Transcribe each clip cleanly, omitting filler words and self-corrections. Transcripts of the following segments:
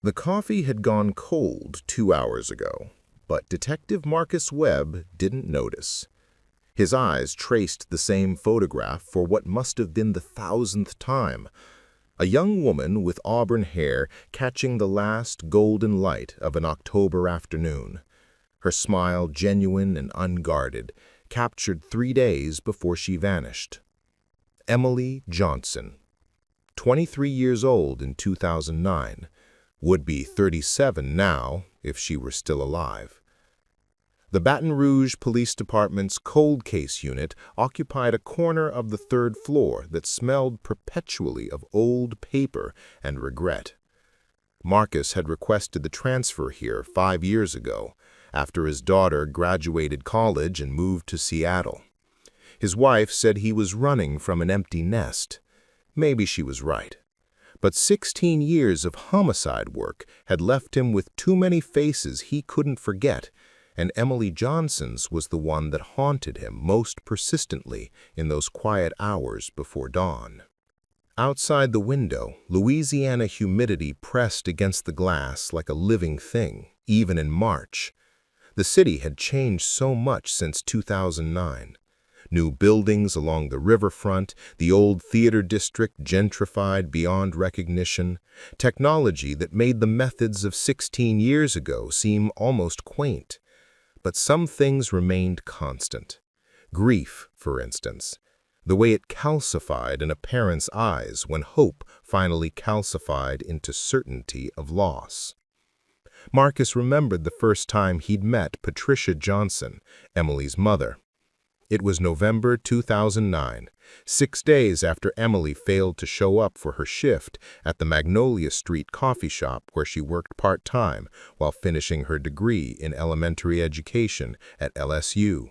The coffee had gone cold 2 hours ago, but Detective Marcus Webb didn't notice. His eyes traced the same photograph for what must have been the 1,000th time. A young woman with auburn hair catching the last golden light of an October afternoon. Her smile genuine and unguarded, captured 3 days before she vanished. Emily Johnson, 23 years old in 2009, would be 37 now if she were still alive. The Baton Rouge Police Department's cold case unit occupied a corner of the 3rd floor that smelled perpetually of old paper and regret. Marcus had requested the transfer here 5 years ago, after his daughter graduated college and moved to Seattle. His wife said he was running from an empty nest. Maybe she was right. But 16 years of homicide work had left him with too many faces he couldn't forget, and Emily Johnson's was the one that haunted him most persistently in those quiet hours before dawn. Outside the window, Louisiana humidity pressed against the glass like a living thing, even in March. The city had changed so much since 2009. New buildings along the riverfront, the old theater district gentrified beyond recognition, technology that made the methods of 16 years ago seem almost quaint. But some things remained constant. Grief, for instance, the way it calcified in a parent's eyes when hope finally calcified into certainty of loss. Marcus remembered the first time he'd met Patricia Johnson, Emily's mother. It was November 2009, 6 days after Emily failed to show up for her shift at the Magnolia Street coffee shop where she worked part-time while finishing her degree in elementary education at LSU.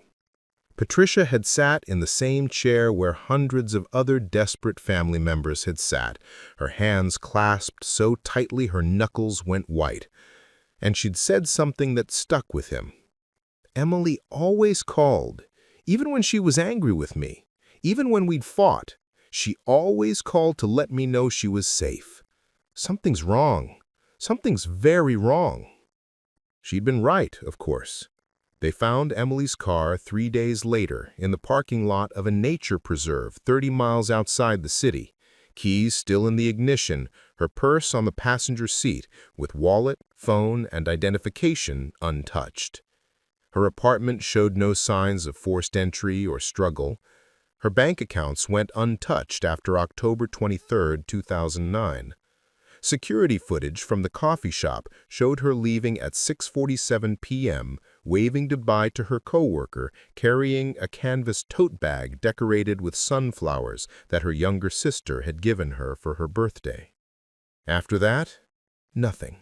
Patricia had sat in the same chair where hundreds of other desperate family members had sat, her hands clasped so tightly her knuckles went white. And she'd said something that stuck with him. Emily always called. Even when she was angry with me, even when we'd fought, she always called to let me know she was safe. Something's wrong. Something's very wrong. She'd been right, of course. They found Emily's car 3 days later in the parking lot of a nature preserve 30 miles outside the city, keys still in the ignition, her purse on the passenger seat, with wallet, phone, and identification untouched. Her apartment showed no signs of forced entry or struggle. Her bank accounts went untouched after October 23, 2009. Security footage from the coffee shop showed her leaving at 6:47 p.m., waving goodbye to her coworker, carrying a canvas tote bag decorated with sunflowers that her younger sister had given her for her birthday. After that, nothing.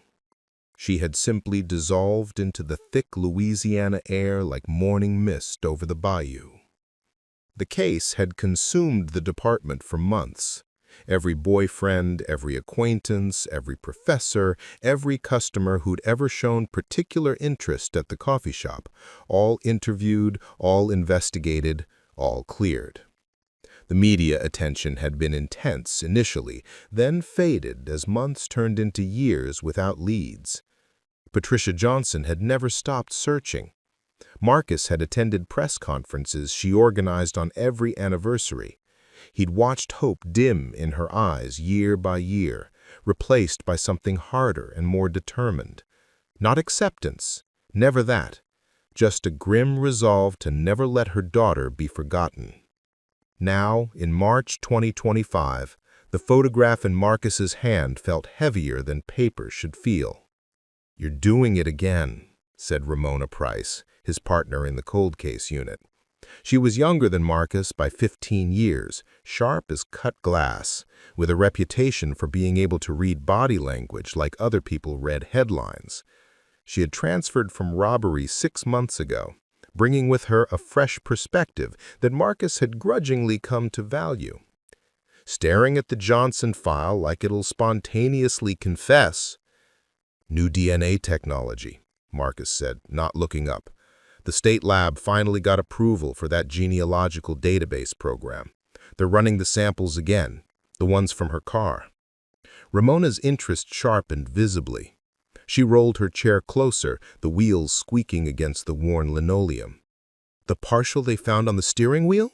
She had simply dissolved into the thick Louisiana air like morning mist over the bayou. The case had consumed the department for months. Every boyfriend, every acquaintance, every professor, every customer who'd ever shown particular interest at the coffee shop, all interviewed, all investigated, all cleared. The media attention had been intense initially, then faded as months turned into years without leads. Patricia Johnson had never stopped searching. Marcus had attended press conferences she organized on every anniversary. He'd watched hope dim in her eyes year by year, replaced by something harder and more determined. Not acceptance, never that, just a grim resolve to never let her daughter be forgotten. Now, in March 2025, the photograph in Marcus's hand felt heavier than paper should feel. "You're doing it again," said Ramona Price, his partner in the cold case unit. She was younger than Marcus by 15 years, sharp as cut glass, with a reputation for being able to read body language like other people read headlines. She had transferred from robbery 6 months ago, bringing with her a fresh perspective that Marcus had grudgingly come to value. Staring at the Johnson file like it'll spontaneously confess. "New DNA technology," Marcus said, not looking up. "The state lab finally got approval for that genealogical database program. They're running the samples again, the ones from her car." Ramona's interest sharpened visibly. She rolled her chair closer, the wheels squeaking against the worn linoleum. The partial they found on the steering wheel?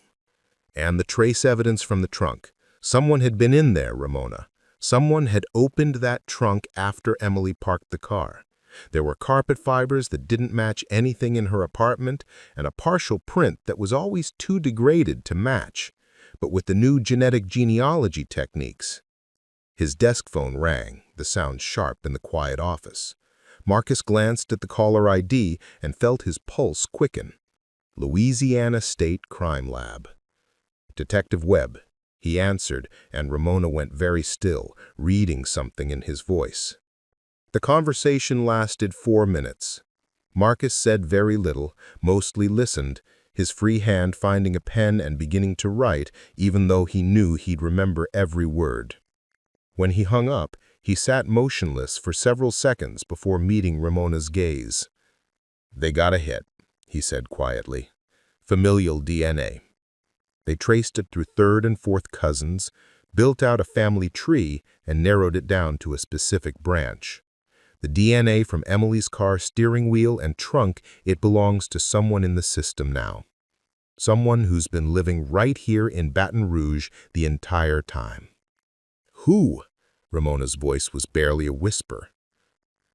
And the trace evidence from the trunk. Someone had been in there, Ramona. Someone had opened that trunk after Emily parked the car. There were carpet fibers that didn't match anything in her apartment, and a partial print that was always too degraded to match. But with the new genetic genealogy techniques. His desk phone rang, the sound sharp in the quiet office. Marcus glanced at the caller ID and felt his pulse quicken. Louisiana State Crime Lab. Detective Webb. He answered, and Ramona went very still, reading something in his voice. The conversation lasted 4 minutes. Marcus said very little, mostly listened, his free hand finding a pen and beginning to write, even though he knew he'd remember every word. When he hung up, he sat motionless for several seconds before meeting Ramona's gaze. "They got a hit," he said quietly. "Familial DNA. They traced it through third and fourth cousins, built out a family tree, and narrowed it down to a specific branch. The DNA from Emily's car steering wheel and trunk, it belongs to someone in the system now. Someone who's been living right here in Baton Rouge the entire time." "Who?" Ramona's voice was barely a whisper.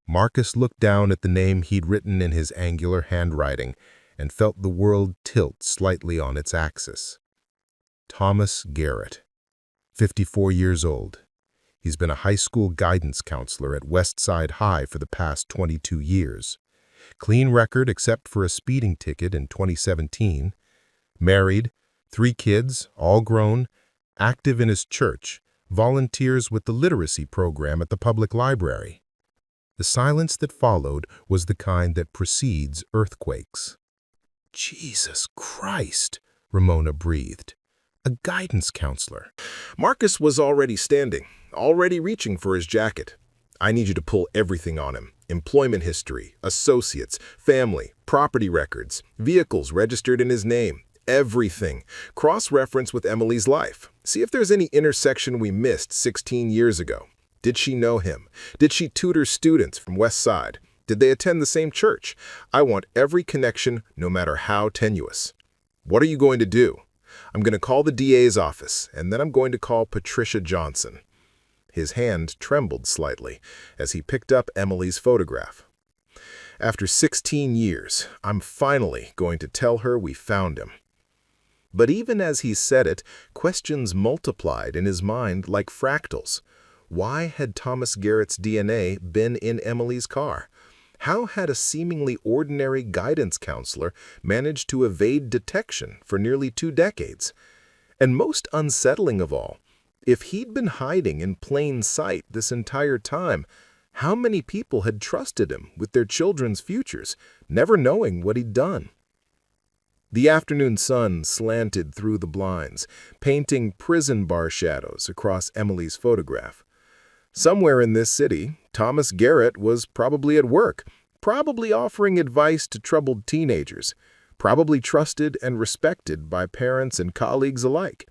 Marcus looked down at the name he'd written in his angular handwriting and felt the world tilt slightly on its axis. Thomas Garrett, 54 years old. He's been a high school guidance counselor at Westside High for the past 22 years. Clean record except for a speeding ticket in 2017. Married, 3 kids, all grown, active in his church, volunteers with the literacy program at the public library. The silence that followed was the kind that precedes earthquakes. "Jesus Christ," Ramona breathed. "A guidance counselor." Marcus was already standing, already reaching for his jacket. "I need you to pull everything on him. Employment history, associates, family, property records, vehicles registered in his name. Everything. Cross-reference with Emily's life. See if there's any intersection we missed 16 years ago. Did she know him? Did she tutor students from West Side? Did they attend the same church? I want every connection, no matter how tenuous. What are you going to do?" "I'm going to call the DA's office, and then I'm going to call Patricia Johnson." His hand trembled slightly as he picked up Emily's photograph. "After 16 years, I'm finally going to tell her we found him." But even as he said it, questions multiplied in his mind like fractals. Why had Thomas Garrett's DNA been in Emily's car? How had a seemingly ordinary guidance counselor managed to evade detection for nearly 2 decades? And most unsettling of all, if he'd been hiding in plain sight this entire time, how many people had trusted him with their children's futures, never knowing what he'd done? The afternoon sun slanted through the blinds, painting prison bar shadows across Emily's photograph. Somewhere in this city, Thomas Garrett was probably at work, probably offering advice to troubled teenagers, probably trusted and respected by parents and colleagues alike.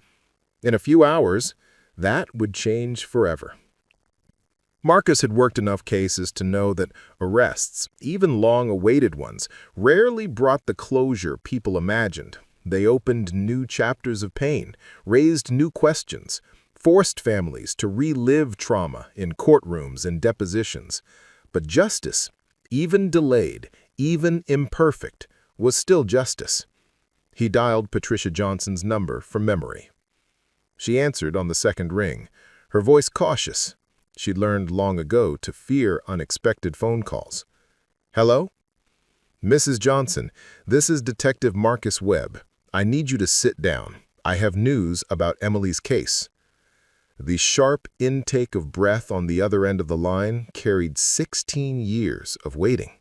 In a few hours, that would change forever. Marcus had worked enough cases to know that arrests, even long-awaited ones, rarely brought the closure people imagined. They opened new chapters of pain, raised new questions, forced families to relive trauma in courtrooms and depositions. But justice, even delayed, even imperfect, was still justice. He dialed Patricia Johnson's number from memory. She answered on the second ring, her voice cautious. She'd learned long ago to fear unexpected phone calls. "Hello? Mrs. Johnson, this is Detective Marcus Webb. I need you to sit down. I have news about Emily's case." The sharp intake of breath on the other end of the line carried 16 years of waiting.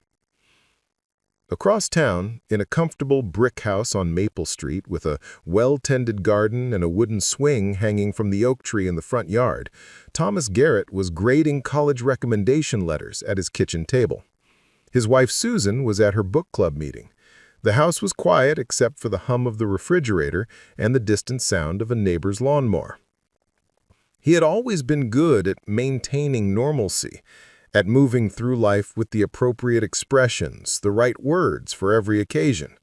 Across town, in a comfortable brick house on Maple Street with a well-tended garden and a wooden swing hanging from the oak tree in the front yard, Thomas Garrett was grading college recommendation letters at his kitchen table. His wife Susan was at her book club meeting. The house was quiet except for the hum of the refrigerator and the distant sound of a neighbor's lawnmower. He had always been good at maintaining normalcy, at moving through life with the appropriate expressions, the right words for every occasion.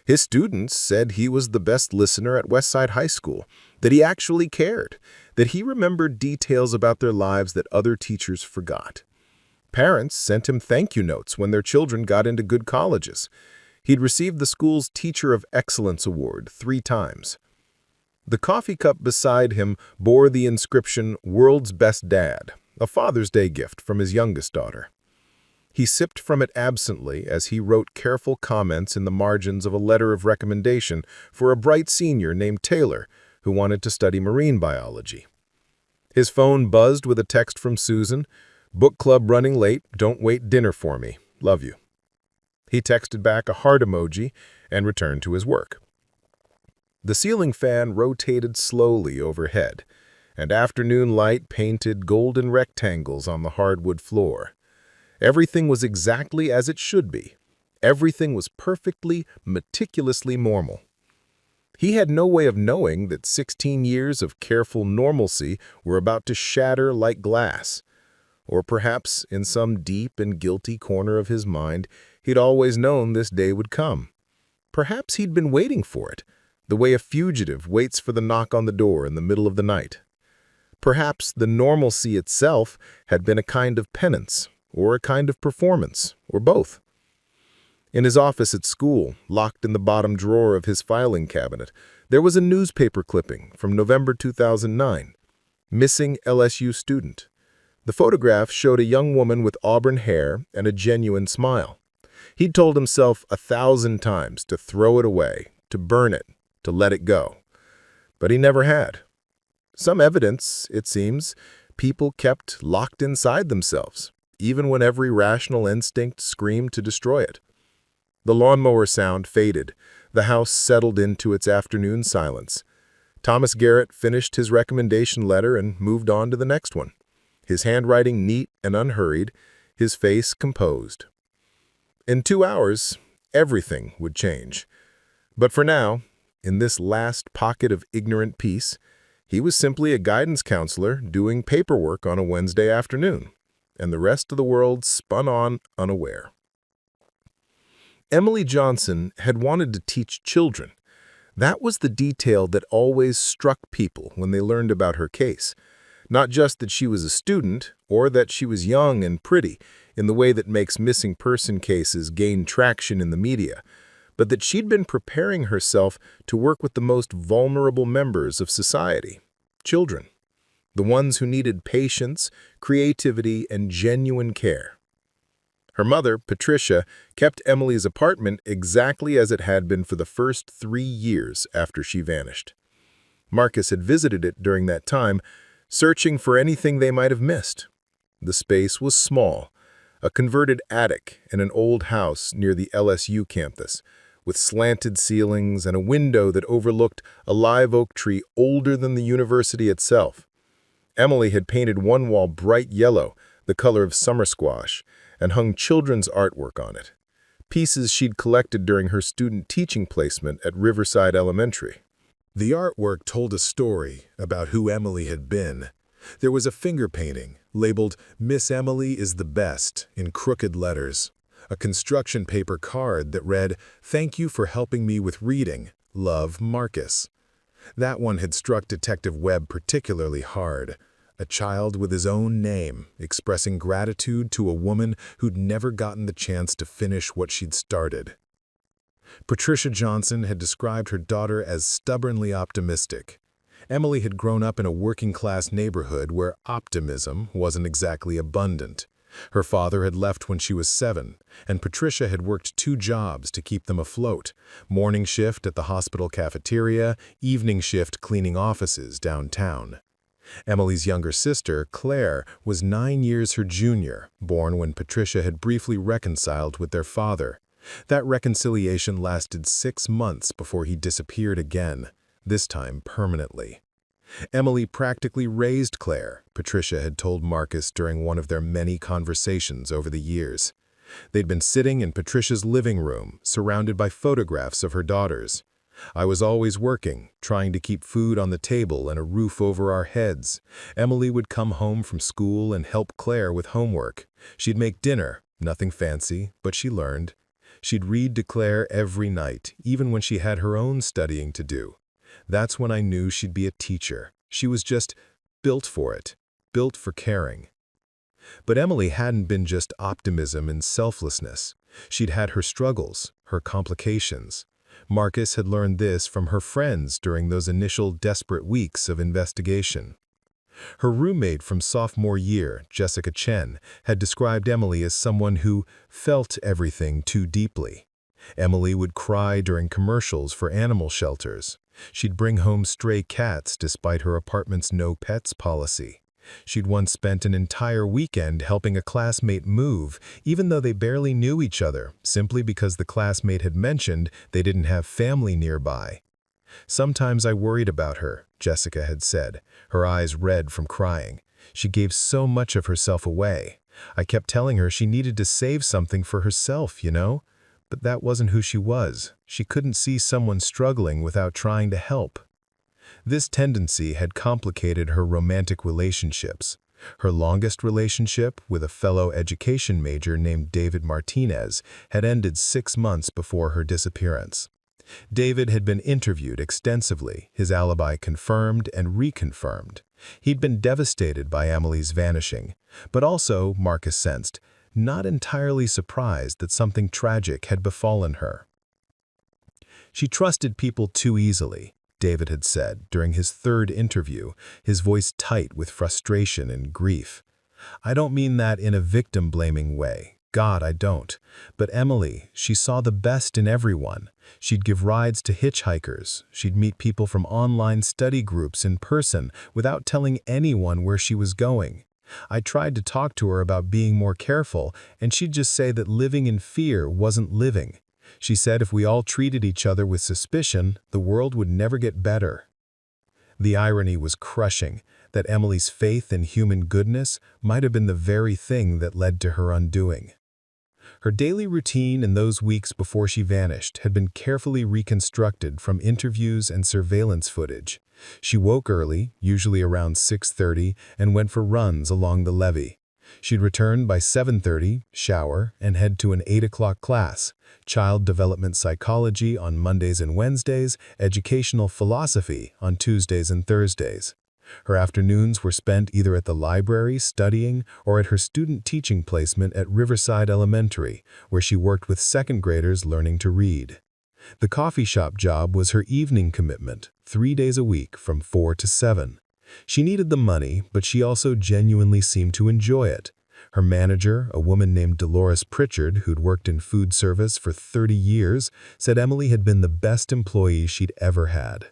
His students said he was the best listener at Westside High School, that he actually cared, that he remembered details about their lives that other teachers forgot. Parents sent him thank you notes when their children got into good colleges. He'd received the school's Teacher of Excellence Award 3 times. The coffee cup beside him bore the inscription, "World's Best Dad," a Father's Day gift from his youngest daughter. He sipped from it absently as he wrote careful comments in the margins of a letter of recommendation for a bright senior named Taylor who wanted to study marine biology. His phone buzzed with a text from Susan, "Book club running late, don't wait dinner for me, love you." He texted back a heart emoji and returned to his work. The ceiling fan rotated slowly overhead, and afternoon light painted golden rectangles on the hardwood floor. Everything was exactly as it should be. Everything was perfectly, meticulously normal. He had no way of knowing that 16 years of careful normalcy were about to shatter like glass. Or perhaps, in some deep and guilty corner of his mind, he'd always known this day would come. Perhaps he'd been waiting for it, the way a fugitive waits for the knock on the door in the middle of the night. Perhaps the normalcy itself had been a kind of penance, or a kind of performance, or both. In his office at school, locked in the bottom drawer of his filing cabinet, there was a newspaper clipping from November 2009, "Missing LSU Student." The photograph showed a young woman with auburn hair and a genuine smile. He'd told himself 1,000 times to throw it away, to burn it, to let it go. But he never had. Some evidence, it seems, people kept locked inside themselves, even when every rational instinct screamed to destroy it. The lawnmower sound faded. The house settled into its afternoon silence. Thomas Garrett finished his recommendation letter and moved on to the next one, his handwriting neat and unhurried, his face composed. In 2 hours, everything would change. But for now, in this last pocket of ignorant peace, he was simply a guidance counselor doing paperwork on a Wednesday afternoon, and the rest of the world spun on unaware. Emily Johnson had wanted to teach children. That was the detail that always struck people when they learned about her case. Not just that she was a student, or that she was young and pretty, in the way that makes missing person cases gain traction in the media, but that she'd been preparing herself to work with the most vulnerable members of society, children, the ones who needed patience, creativity, and genuine care. Her mother, Patricia, kept Emily's apartment exactly as it had been for the first 3 years after she vanished. Marcus had visited it during that time, searching for anything they might have missed. The space was small, a converted attic in an old house near the LSU campus, with slanted ceilings and a window that overlooked a live oak tree older than the university itself. Emily had painted one wall bright yellow, the color of summer squash, and hung children's artwork on it, pieces she'd collected during her student teaching placement at Riverside Elementary. The artwork told a story about who Emily had been. There was a finger painting labeled "Miss Emily is the best" in crooked letters, a construction paper card that read, "Thank you for helping me with reading. Love, Marcus." That one had struck Detective Webb particularly hard. A child with his own name, expressing gratitude to a woman who'd never gotten the chance to finish what she'd started. Patricia Johnson had described her daughter as stubbornly optimistic. Emily had grown up in a working-class neighborhood where optimism wasn't exactly abundant. Her father had left when she was 7, and Patricia had worked 2 jobs to keep them afloat: morning shift at the hospital cafeteria, evening shift cleaning offices downtown. Emily's younger sister, Claire, was 9 years her junior, born when Patricia had briefly reconciled with their father. That reconciliation lasted 6 months before he disappeared again, this time permanently. Emily practically raised Claire, Patricia had told Marcus during one of their many conversations over the years. They'd been sitting in Patricia's living room, surrounded by photographs of her daughters. I was always working, trying to keep food on the table and a roof over our heads. Emily would come home from school and help Claire with homework. She'd make dinner, nothing fancy, but she learned. She'd read to Claire every night, even when she had her own studying to do. That's when I knew she'd be a teacher. She was just built for it, built for caring. But Emily hadn't been just optimism and selflessness. She'd had her struggles, her complications. Marcus had learned this from her friends during those initial desperate weeks of investigation. Her roommate from sophomore year, Jessica Chen, had described Emily as someone who felt everything too deeply. Emily would cry during commercials for animal shelters. She'd bring home stray cats despite her apartment's no pets policy. She'd once spent an entire weekend helping a classmate move, even though they barely knew each other, simply because the classmate had mentioned they didn't have family nearby. "Sometimes I worried about her," Jessica had said, her eyes red from crying. "She gave so much of herself away. I kept telling her she needed to save something for herself, you know? But that wasn't who she was. She couldn't see someone struggling without trying to help." This tendency had complicated her romantic relationships. Her longest relationship, with a fellow education major named David Martinez, had ended 6 months before her disappearance. David had been interviewed extensively, his alibi confirmed and reconfirmed. He'd been devastated by Emily's vanishing, but also, Marcus sensed, not entirely surprised that something tragic had befallen her. "She trusted people too easily," David had said during his 3rd interview, his voice tight with frustration and grief. "I don't mean that in a victim-blaming way. God, I don't. But Emily, she saw the best in everyone. She'd give rides to hitchhikers. She'd meet people from online study groups in person without telling anyone where she was going. I tried to talk to her about being more careful, and she'd just say that living in fear wasn't living. She said if we all treated each other with suspicion, the world would never get better." The irony was crushing, that Emily's faith in human goodness might have been the very thing that led to her undoing. Her daily routine in those weeks before she vanished had been carefully reconstructed from interviews and surveillance footage. She woke early, usually around 6:30, and went for runs along the levee. She'd return by 7:30, shower, and head to an 8 o'clock class, child development psychology on Mondays and Wednesdays, educational philosophy on Tuesdays and Thursdays. Her afternoons were spent either at the library studying or at her student teaching placement at Riverside Elementary, where she worked with 2nd graders learning to read. The coffee shop job was her evening commitment, 3 days a week from 4 to 7. She needed the money, but she also genuinely seemed to enjoy it. Her manager, a woman named Dolores Pritchard, who'd worked in food service for 30 years, said Emily had been the best employee she'd ever had.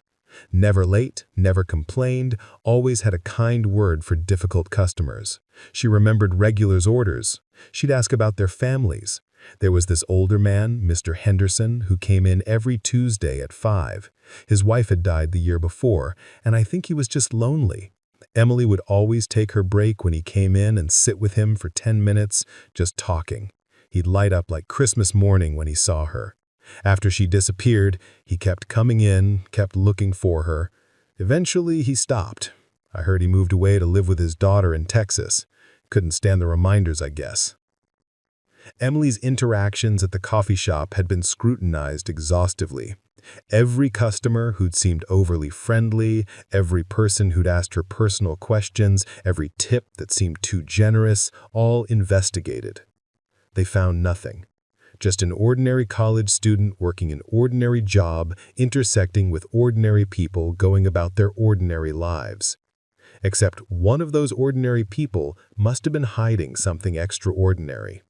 Never late, never complained, always had a kind word for difficult customers. She remembered regulars' orders. She'd ask about their families. There was this older man, Mr. Henderson, who came in every Tuesday at 5. His wife had died the year before, and I think he was just lonely. Emily would always take her break when he came in and sit with him for 10 minutes, just talking. He'd light up like Christmas morning when he saw her. After she disappeared, he kept coming in, kept looking for her. Eventually, he stopped. I heard he moved away to live with his daughter in Texas. Couldn't stand the reminders, I guess. Emily's interactions at the coffee shop had been scrutinized exhaustively. Every customer who'd seemed overly friendly, every person who'd asked her personal questions, every tip that seemed too generous, all investigated. They found nothing. Just an ordinary college student working an ordinary job, intersecting with ordinary people going about their ordinary lives. Except one of those ordinary people must have been hiding something extraordinary.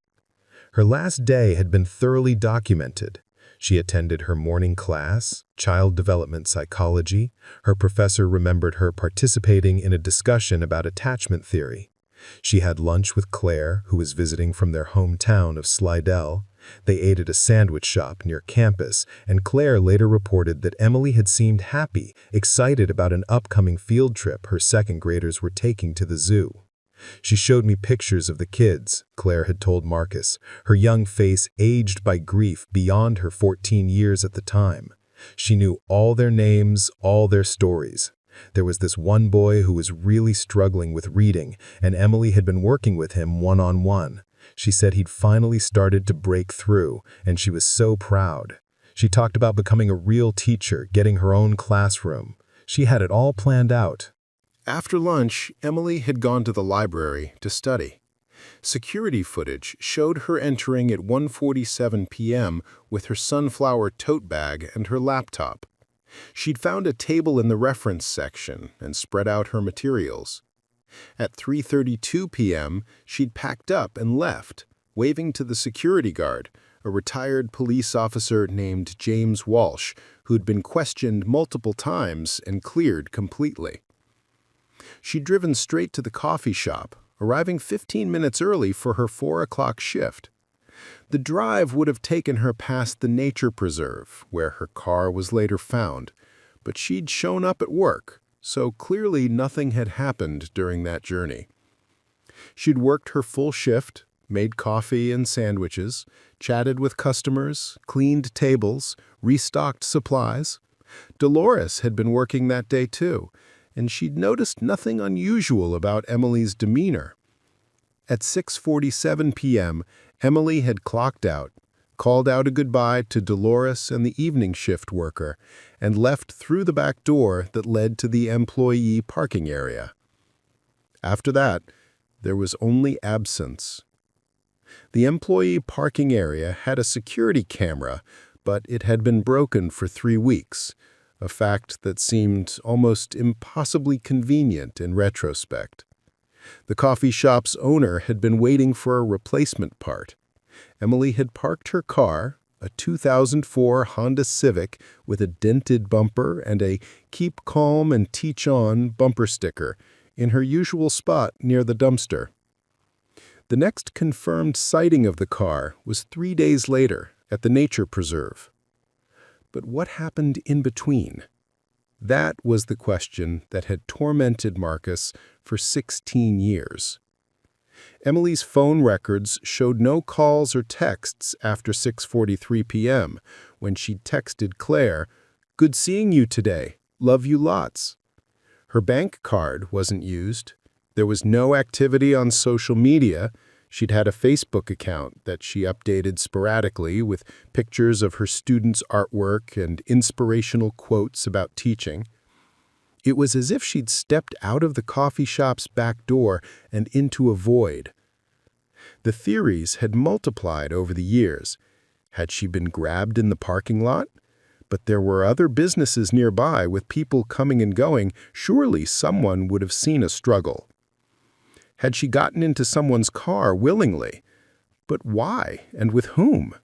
Her last day had been thoroughly documented. She attended her morning class, child development psychology. Her professor remembered her participating in a discussion about attachment theory. She had lunch with Claire, who was visiting from their hometown of Slidell. They ate at a sandwich shop near campus, and Claire later reported that Emily had seemed happy, excited about an upcoming field trip her 2nd graders were taking to the zoo. She showed me pictures of the kids, Claire had told Marcus, her young face aged by grief beyond her 14 years at the time. She knew all their names, all their stories. There was this one boy who was really struggling with reading, and Emily had been working with him one-on-one. She said he'd finally started to break through, and she was so proud. She talked about becoming a real teacher, getting her own classroom. She had it all planned out. After lunch, Emily had gone to the library to study. Security footage showed her entering at 1:47 p.m. with her sunflower tote bag and her laptop. She'd found a table in the reference section and spread out her materials. At 3:32 p.m., she'd packed up and left, waving to the security guard, a retired police officer named James Walsh, who'd been questioned multiple times and cleared completely. She'd driven straight to the coffee shop, arriving 15 minutes early for her 4 o'clock shift. The drive would have taken her past the nature preserve, where her car was later found, but she'd shown up at work, so clearly nothing had happened during that journey. She'd worked her full shift, made coffee and sandwiches, chatted with customers, cleaned tables, restocked supplies. Dolores had been working that day too, and she'd noticed nothing unusual about Emily's demeanor. At 6:47 p.m., Emily had clocked out, called out a goodbye to Dolores and the evening shift worker, and left through the back door that led to the employee parking area. After that, there was only absence. The employee parking area had a security camera, but it had been broken for 3 weeks, a fact that seemed almost impossibly convenient in retrospect. The coffee shop's owner had been waiting for a replacement part. Emily had parked her car, a 2004 Honda Civic with a dented bumper and a "Keep Calm and Teach On" bumper sticker, in her usual spot near the dumpster. The next confirmed sighting of the car was 3 days later at the nature preserve. But what happened in between? That was the question that had tormented Marcus for 16 years. Emily's phone records showed no calls or texts after 6:43 p.m. when she'd texted Claire, "Good seeing you today. Love you lots." Her bank card wasn't used. There was no activity on social media. She'd had a Facebook account that she updated sporadically with pictures of her students' artwork and inspirational quotes about teaching. It was as if she'd stepped out of the coffee shop's back door and into a void. The theories had multiplied over the years. Had she been grabbed in the parking lot? But there were other businesses nearby with people coming and going. Surely someone would have seen a struggle. Had she gotten into someone's car willingly? But why, and with whom?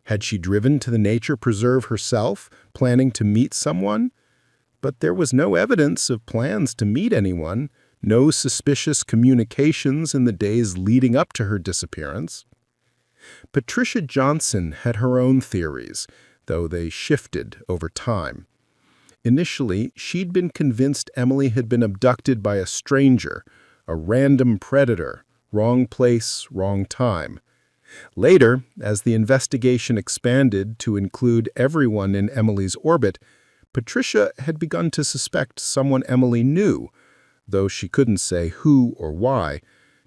Had she driven to the nature preserve herself, planning to meet someone? But there was no evidence of plans to meet anyone, no suspicious communications in the days leading up to her disappearance. Patricia Johnson had her own theories, though they shifted over time. Initially, she'd been convinced Emily had been abducted by a stranger, a random predator, wrong place, wrong time. Later, as the investigation expanded to include everyone in Emily's orbit, Patricia had begun to suspect someone Emily knew, though she couldn't say who or why,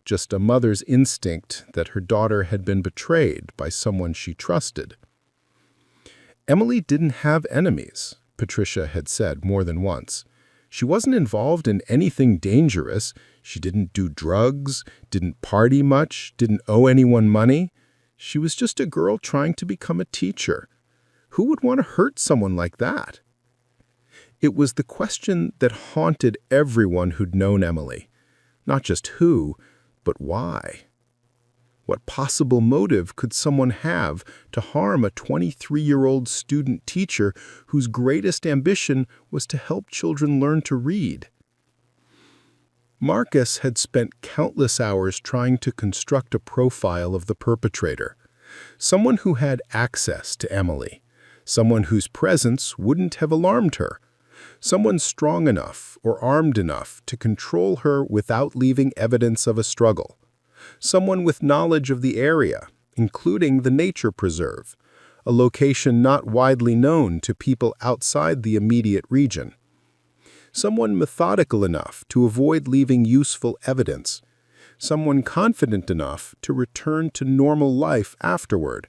just a mother's instinct that her daughter had been betrayed by someone she trusted. Emily didn't have enemies, Patricia had said more than once. She wasn't involved in anything dangerous. She didn't do drugs, didn't party much, didn't owe anyone money. She was just a girl trying to become a teacher. Who would want to hurt someone like that? It was the question that haunted everyone who'd known Emily. Not just who, but why. What possible motive could someone have to harm a 23-year-old student teacher whose greatest ambition was to help children learn to read? Marcus had spent countless hours trying to construct a profile of the perpetrator, someone who had access to Emily, someone whose presence wouldn't have alarmed her, someone strong enough or armed enough to control her without leaving evidence of a struggle. Someone with knowledge of the area, including the nature preserve, a location not widely known to people outside the immediate region. Someone methodical enough to avoid leaving useful evidence. Someone confident enough to return to normal life afterward,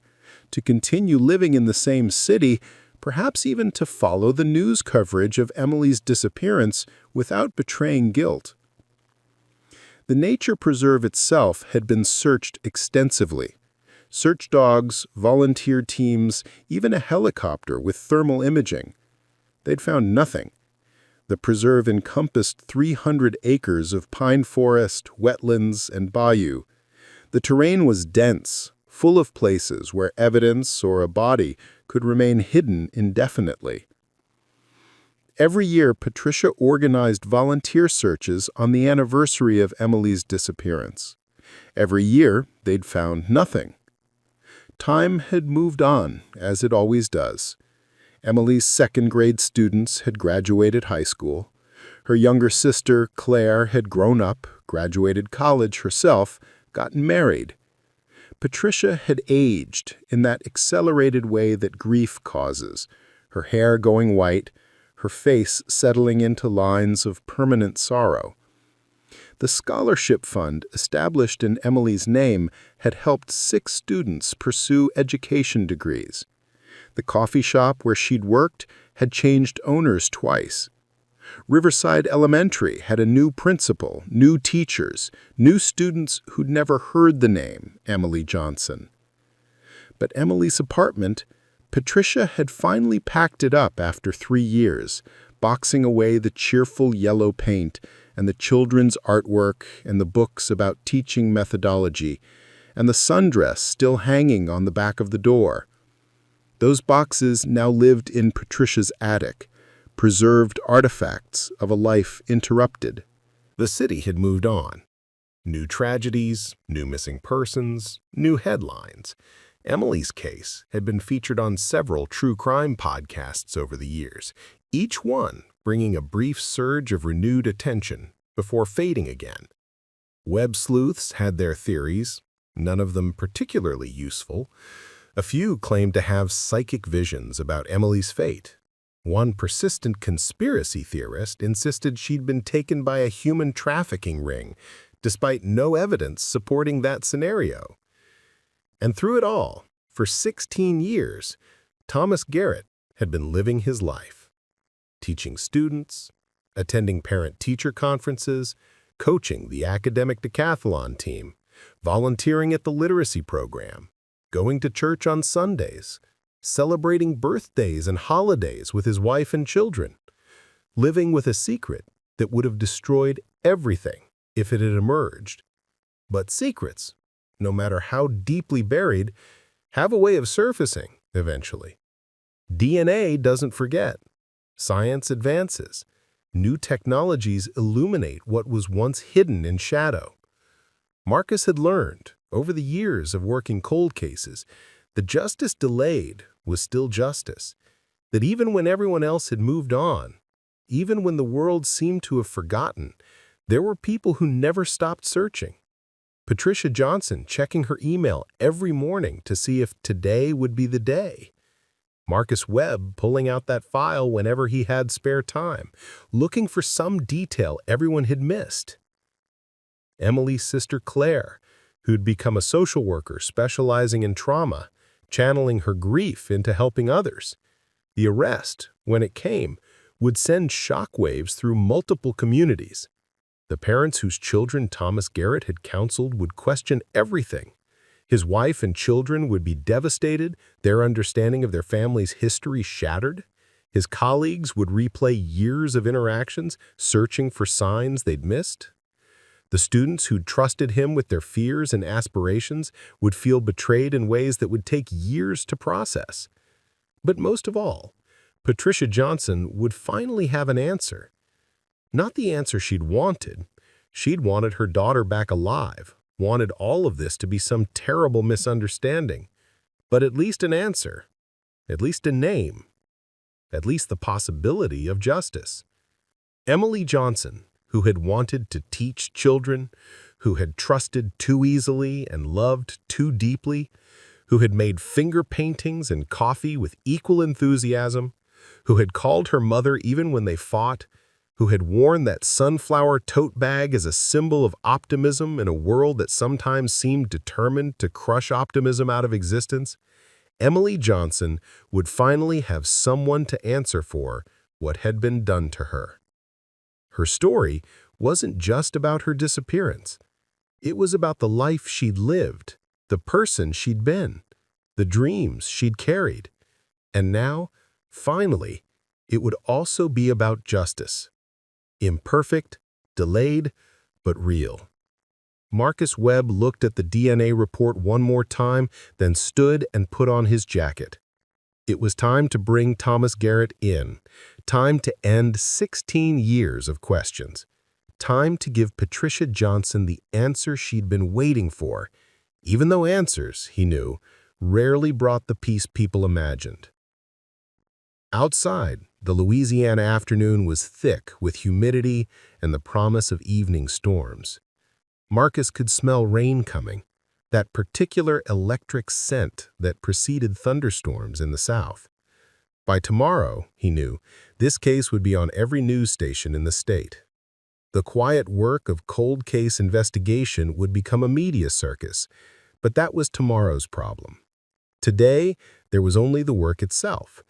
to continue living in the same city, perhaps even to follow the news coverage of Emily's disappearance without betraying guilt. The nature preserve itself had been searched extensively. Search dogs, volunteer teams, even a helicopter with thermal imaging. They'd found nothing. The preserve encompassed 300 acres of pine forest, wetlands, and bayou. The terrain was dense, full of places where evidence or a body could remain hidden indefinitely. Every year, Patricia organized volunteer searches on the anniversary of Emily's disappearance. Every year, they'd found nothing. Time had moved on, as it always does. Emily's second-grade students had graduated high school. Her younger sister, Claire, had grown up, graduated college herself, gotten married. Patricia had aged in that accelerated way that grief causes, her hair going white, her face settling into lines of permanent sorrow. The scholarship fund established in Emily's name had helped 6 students pursue education degrees. The coffee shop where she'd worked had changed owners twice. Riverside Elementary had a new principal, new teachers, new students who'd never heard the name Emily Johnson. But Emily's apartment, Patricia had finally packed it up after 3 years, boxing away the cheerful yellow paint and the children's artwork and the books about teaching methodology, and the sundress still hanging on the back of the door. Those boxes now lived in Patricia's attic, preserved artifacts of a life interrupted. The city had moved on. New tragedies, new missing persons, new headlines. Emily's case had been featured on several true crime podcasts over the years, each one bringing a brief surge of renewed attention before fading again. Web sleuths had their theories, none of them particularly useful. A few claimed to have psychic visions about Emily's fate. One persistent conspiracy theorist insisted she'd been taken by a human trafficking ring, despite no evidence supporting that scenario. And through it all, for 16 years, Thomas Garrett had been living his life, teaching students, attending parent-teacher conferences, coaching the academic decathlon team, volunteering at the literacy program, going to church on Sundays, celebrating birthdays and holidays with his wife and children, living with a secret that would have destroyed everything if it had emerged. But secrets, no matter how deeply buried, have a way of surfacing eventually. DNA doesn't forget. Science advances. New technologies illuminate what was once hidden in shadow. Marcus had learned, over the years of working cold cases, that justice delayed was still justice, that even when everyone else had moved on, even when the world seemed to have forgotten, there were people who never stopped searching. Patricia Johnson checking her email every morning to see if today would be the day. Marcus Webb pulling out that file whenever he had spare time, looking for some detail everyone had missed. Emily's sister Claire, who'd become a social worker specializing in trauma, channeling her grief into helping others. The arrest, when it came, would send shockwaves through multiple communities. The parents whose children Thomas Garrett had counseled would question everything. His wife and children would be devastated, their understanding of their family's history shattered. His colleagues would replay years of interactions, searching for signs they'd missed. The students who'd trusted him with their fears and aspirations would feel betrayed in ways that would take years to process. But most of all, Patricia Johnson would finally have an answer. Not the answer she'd wanted. She'd wanted her daughter back alive, wanted all of this to be some terrible misunderstanding. But at least an answer, at least a name, at least the possibility of justice. Emily Johnson, who had wanted to teach children, who had trusted too easily and loved too deeply, who had made finger paintings and coffee with equal enthusiasm, who had called her mother even when they fought, who had worn that sunflower tote bag as a symbol of optimism in a world that sometimes seemed determined to crush optimism out of existence, Emily Johnson would finally have someone to answer for what had been done to her. Her story wasn't just about her disappearance. It was about the life she'd lived, the person she'd been, the dreams she'd carried. And now, finally, it would also be about justice. Imperfect, delayed, but real. Marcus Webb looked at the DNA report one more time, then stood and put on his jacket. It was time to bring Thomas Garrett in, time to end 16 years of questions, time to give Patricia Johnson the answer she'd been waiting for, even though answers, he knew, rarely brought the peace people imagined. Outside, the Louisiana afternoon was thick with humidity and the promise of evening storms. Marcus could smell rain coming, that particular electric scent that preceded thunderstorms in the South. By tomorrow, he knew, this case would be on every news station in the state. The quiet work of cold case investigation would become a media circus, but that was tomorrow's problem. Today, there was only the work itself.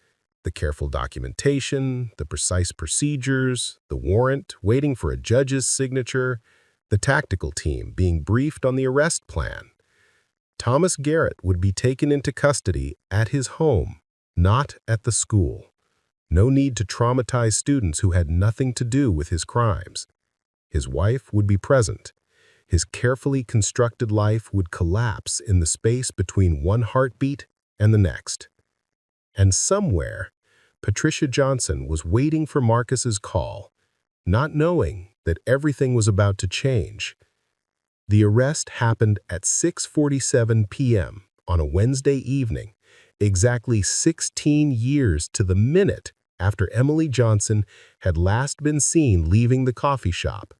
The careful documentation, the precise procedures, the warrant waiting for a judge's signature, the tactical team being briefed on the arrest plan. Thomas Garrett would be taken into custody at his home, not at the school. No need to traumatize students who had nothing to do with his crimes. His wife would be present. His carefully constructed life would collapse in the space between one heartbeat and the next. And somewhere, Patricia Johnson was waiting for Marcus's call, not knowing that everything was about to change. The arrest happened at 6:47 p.m. on a Wednesday evening, exactly 16 years to the minute after Emily Johnson had last been seen leaving the coffee shop.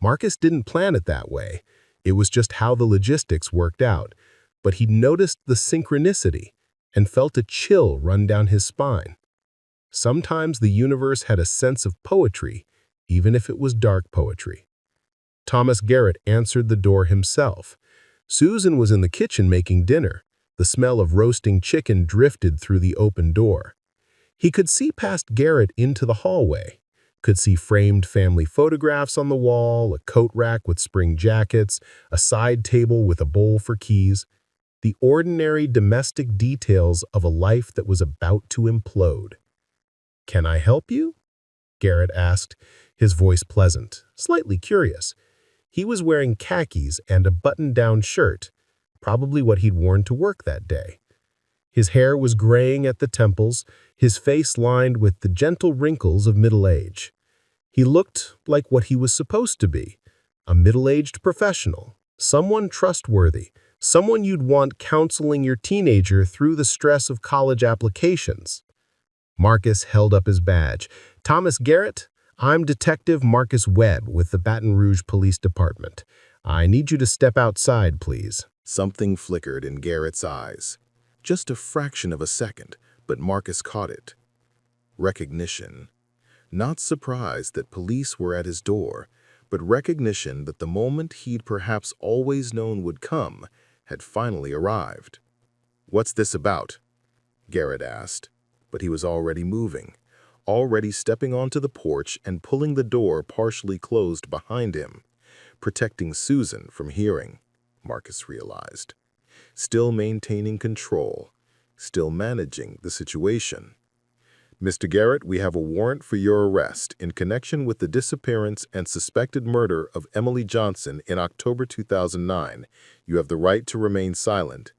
Marcus didn't plan it that way. It was just how the logistics worked out, but he noticed the synchronicity and felt a chill run down his spine. Sometimes the universe had a sense of poetry, even if it was dark poetry. Thomas Garrett answered the door himself. Susan was in the kitchen making dinner. The smell of roasting chicken drifted through the open door. He could see past Garrett into the hallway, could see framed family photographs on the wall, a coat rack with spring jackets, a side table with a bowl for keys. The ordinary domestic details of a life that was about to implode. "Can I help you?" Garrett asked, his voice pleasant, slightly curious. He was wearing khakis and a button-down shirt, probably what he'd worn to work that day. His hair was graying at the temples, his face lined with the gentle wrinkles of middle age. He looked like what he was supposed to be, a middle-aged professional, someone trustworthy, someone you'd want counseling your teenager through the stress of college applications. Marcus held up his badge. "Thomas Garrett, I'm Detective Marcus Webb with the Baton Rouge Police Department. I need you to step outside, please." Something flickered in Garrett's eyes. Just a fraction of a second, but Marcus caught it. Recognition. Not surprised that police were at his door, but recognition that the moment he'd perhaps always known would come had finally arrived. "What's this about?" Garrett asked, but he was already moving, already stepping onto the porch and pulling the door partially closed behind him, protecting Susan from hearing, Marcus realized. Still maintaining control, still managing the situation. "Mr. Garrett, we have a warrant for your arrest in connection with the disappearance and suspected murder of Emily Johnson in October 2009. You have the right to remain silent."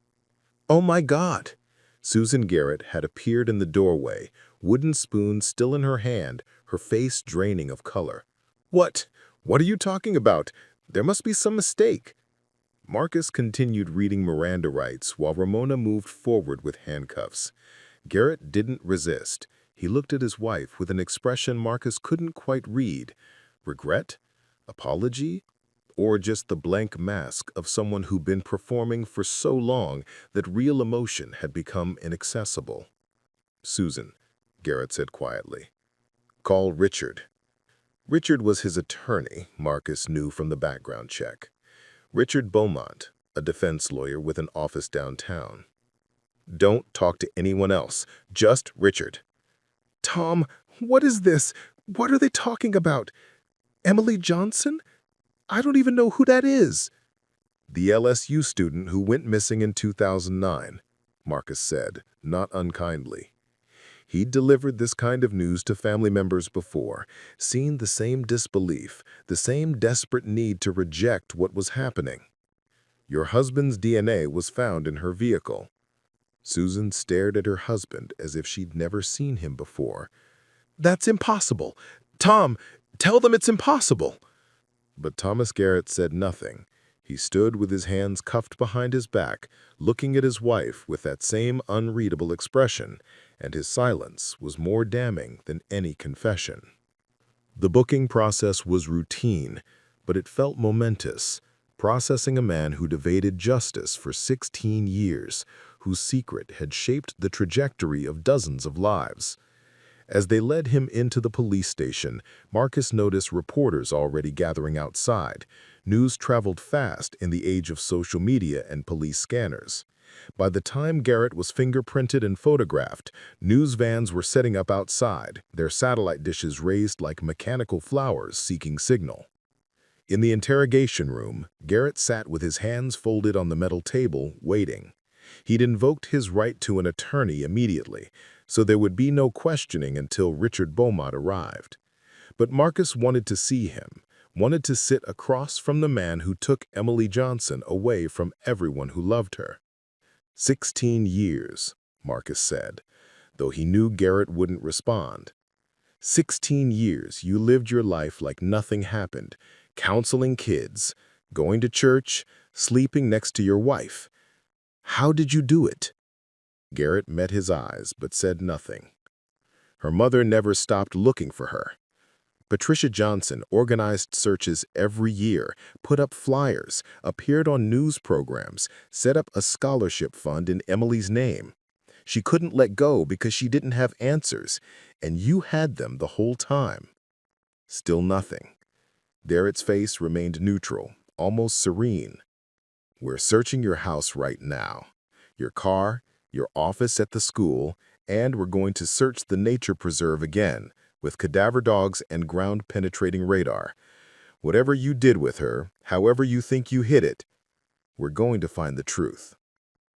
"Oh my God!" Susan Garrett had appeared in the doorway, wooden spoon still in her hand, her face draining of color. What are you talking about? There must be some mistake." Marcus continued reading Miranda rights while Ramona moved forward with handcuffs. Garrett didn't resist. He looked at his wife with an expression Marcus couldn't quite read. Regret? Apology? or just the blank mask of someone who'd been performing for so long that real emotion had become inaccessible. "Susan," Garrett said quietly. "Call Richard." Richard was his attorney, Marcus knew from the background check. Richard Beaumont, a defense lawyer with an office downtown. "Don't talk to anyone else, just Richard." "Tom, what is this? What are they talking about? Emily Johnson? I don't even know who that is." "The LSU student who went missing in 2009, Marcus said, not unkindly. He'd delivered this kind of news to family members before, seen the same disbelief, the same desperate need to reject what was happening. Your husband's DNA was found in her vehicle." Susan stared at her husband as if she'd never seen him before. "That's impossible. Tom, tell them it's impossible." But Thomas Garrett said nothing. He stood with his hands cuffed behind his back, looking at his wife with that same unreadable expression, and his silence was more damning than any confession. The booking process was routine, but it felt momentous, processing a man who'd evaded justice for 16 years, whose secret had shaped the trajectory of dozens of lives. As they led him into the police station, Marcus noticed reporters already gathering outside. News traveled fast in the age of social media and police scanners. By the time Garrett was fingerprinted and photographed, news vans were setting up outside, their satellite dishes raised like mechanical flowers seeking signal. In the interrogation room, Garrett sat with his hands folded on the metal table, waiting. He'd invoked his right to an attorney immediately, so there would be no questioning until Richard Beaumont arrived. But Marcus wanted to see him, wanted to sit across from the man who took Emily Johnson away from everyone who loved her. 16 years, Marcus said, though he knew Garrett wouldn't respond. 16 years you lived your life like nothing happened, counseling kids, going to church, sleeping next to your wife. How did you do it? Garrett met his eyes but said nothing. Her mother never stopped looking for her. Patricia Johnson organized searches every year, put up flyers, appeared on news programs, set up a scholarship fund in Emily's name. She couldn't let go because she didn't have answers, and you had them the whole time. Still nothing. Garrett's face remained neutral, almost serene. We're searching your house right now, your car, your office at the school, and we're going to search the nature preserve again, with cadaver dogs and ground-penetrating radar. Whatever you did with her, however you think you hid it, we're going to find the truth.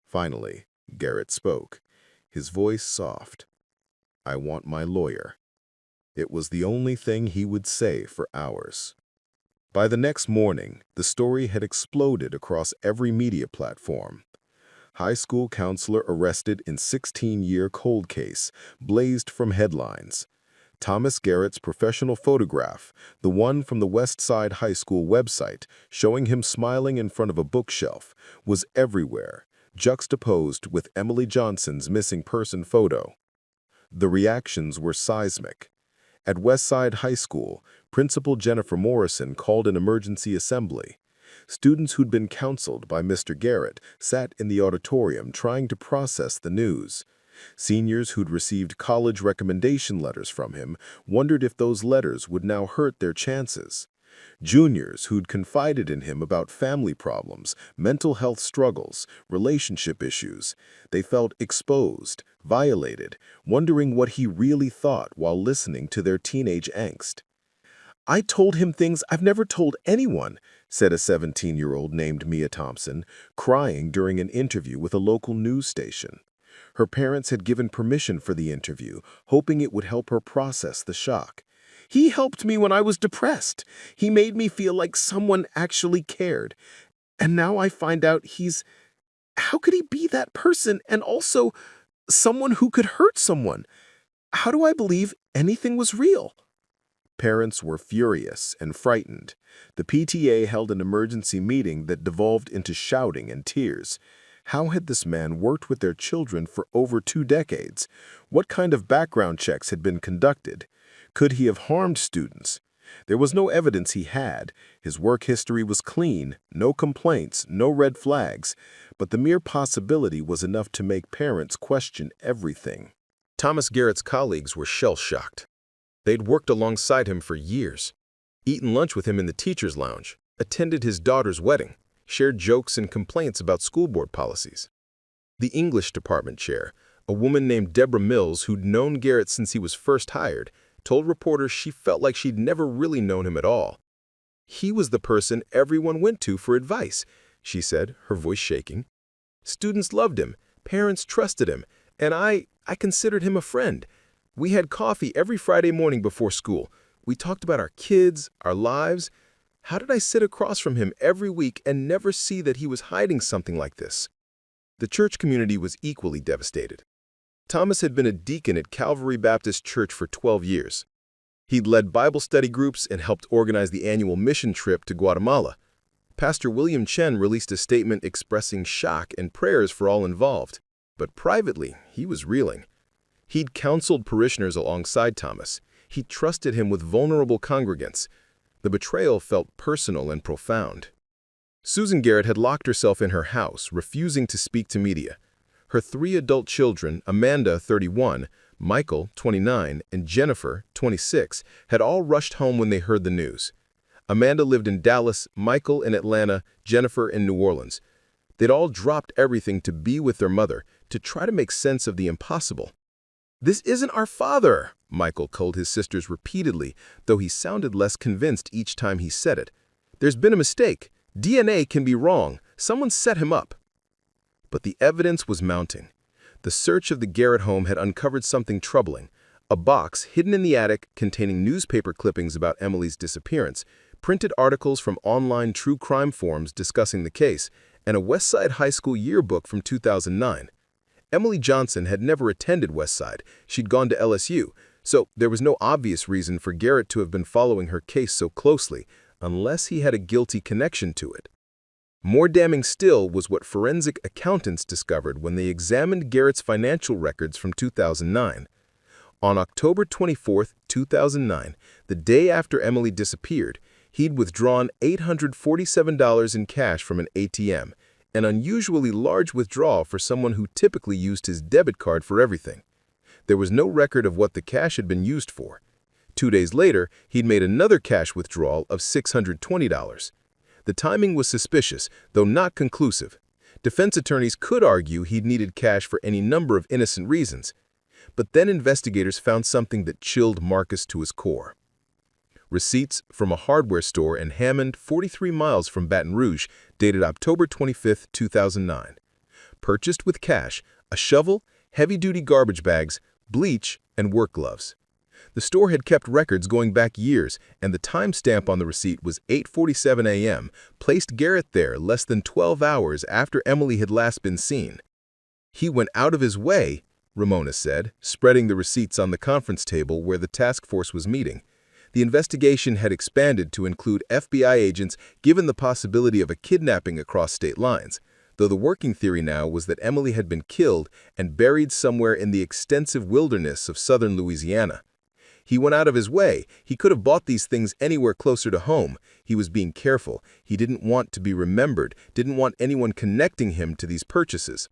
Finally, Garrett spoke, his voice soft. I want my lawyer. It was the only thing he would say for hours. By the next morning, the story had exploded across every media platform. High school counselor arrested in 16-year cold case blazed from headlines. Thomas Garrett's professional photograph, the one from the West Side High School website showing him smiling in front of a bookshelf, was everywhere, juxtaposed with Emily Johnson's missing person photo. The reactions were seismic. At West Side High School, Principal Jennifer Morrison called an emergency assembly. Students who'd been counseled by Mr. Garrett sat in the auditorium trying to process the news. Seniors who'd received college recommendation letters from him wondered if those letters would now hurt their chances. Juniors who'd confided in him about family problems, mental health struggles, relationship issues, they felt exposed, violated, wondering what he really thought while listening to their teenage angst. I told him things I've never told anyone, said a 17-year-old named Mia Thompson, crying during an interview with a local news station. Her parents had given permission for the interview, hoping it would help her process the shock. He helped me when I was depressed. He made me feel like someone actually cared. And now I find out how could he be that person and also someone who could hurt someone? How do I believe anything was real? Parents were furious and frightened. The PTA held an emergency meeting that devolved into shouting and tears. How had this man worked with their children for over 2 decades? What kind of background checks had been conducted? Could he have harmed students? There was no evidence he had. His work history was clean, no complaints, no red flags, but the mere possibility was enough to make parents question everything. Thomas Garrett's colleagues were shell-shocked. They'd worked alongside him for years, eaten lunch with him in the teacher's lounge, attended his daughter's wedding, shared jokes and complaints about school board policies. The English department chair, a woman named Deborah Mills who'd known Garrett since he was first hired, told reporters she felt like she'd never really known him at all. He was the person everyone went to for advice, she said, her voice shaking. Students loved him, parents trusted him, and I considered him a friend. We had coffee every Friday morning before school. We talked about our kids, our lives. How did I sit across from him every week and never see that he was hiding something like this? The church community was equally devastated. Thomas had been a deacon at Calvary Baptist Church for 12 years. He'd led Bible study groups and helped organize the annual mission trip to Guatemala. Pastor William Chen released a statement expressing shock and prayers for all involved. But privately, he was reeling. He'd counseled parishioners alongside Thomas. He trusted him with vulnerable congregants. The betrayal felt personal and profound. Susan Garrett had locked herself in her house, refusing to speak to media. Her 3 adult children, Amanda, 31, Michael, 29, and Jennifer, 26, had all rushed home when they heard the news. Amanda lived in Dallas, Michael in Atlanta, Jennifer in New Orleans. They'd all dropped everything to be with their mother, to try to make sense of the impossible. "This isn't our father," Michael told his sisters repeatedly, though he sounded less convinced each time he said it. "There's been a mistake. DNA can be wrong. Someone set him up." But the evidence was mounting. The search of the Garrett home had uncovered something troubling. A box hidden in the attic containing newspaper clippings about Emily's disappearance, printed articles from online true crime forums discussing the case, and a Westside High School yearbook from 2009. Emily Johnson had never attended Westside. She'd gone to LSU, so there was no obvious reason for Garrett to have been following her case so closely, unless he had a guilty connection to it. More damning still was what forensic accountants discovered when they examined Garrett's financial records from 2009. On October 24, 2009, the day after Emily disappeared, he'd withdrawn $847 in cash from an ATM, an unusually large withdrawal for someone who typically used his debit card for everything. There was no record of what the cash had been used for. 2 days later, he'd made another cash withdrawal of $620. The timing was suspicious, though not conclusive. Defense attorneys could argue he'd needed cash for any number of innocent reasons. But then investigators found something that chilled Marcus to his core. Receipts from a hardware store in Hammond, 43 miles from Baton Rouge, dated October 25, 2009. Purchased with cash, a shovel, heavy-duty garbage bags, bleach, and work gloves. The store had kept records going back years, and the timestamp on the receipt was 8:47 a.m., placed Garrett there less than 12 hours after Emily had last been seen. "He went out of his way," Ramona said, spreading the receipts on the conference table where the task force was meeting. The investigation had expanded to include FBI agents given the possibility of a kidnapping across state lines, though the working theory now was that Emily had been killed and buried somewhere in the extensive wilderness of southern Louisiana. He went out of his way. He could have bought these things anywhere closer to home. He was being careful. He didn't want to be remembered, didn't want anyone connecting him to these purchases.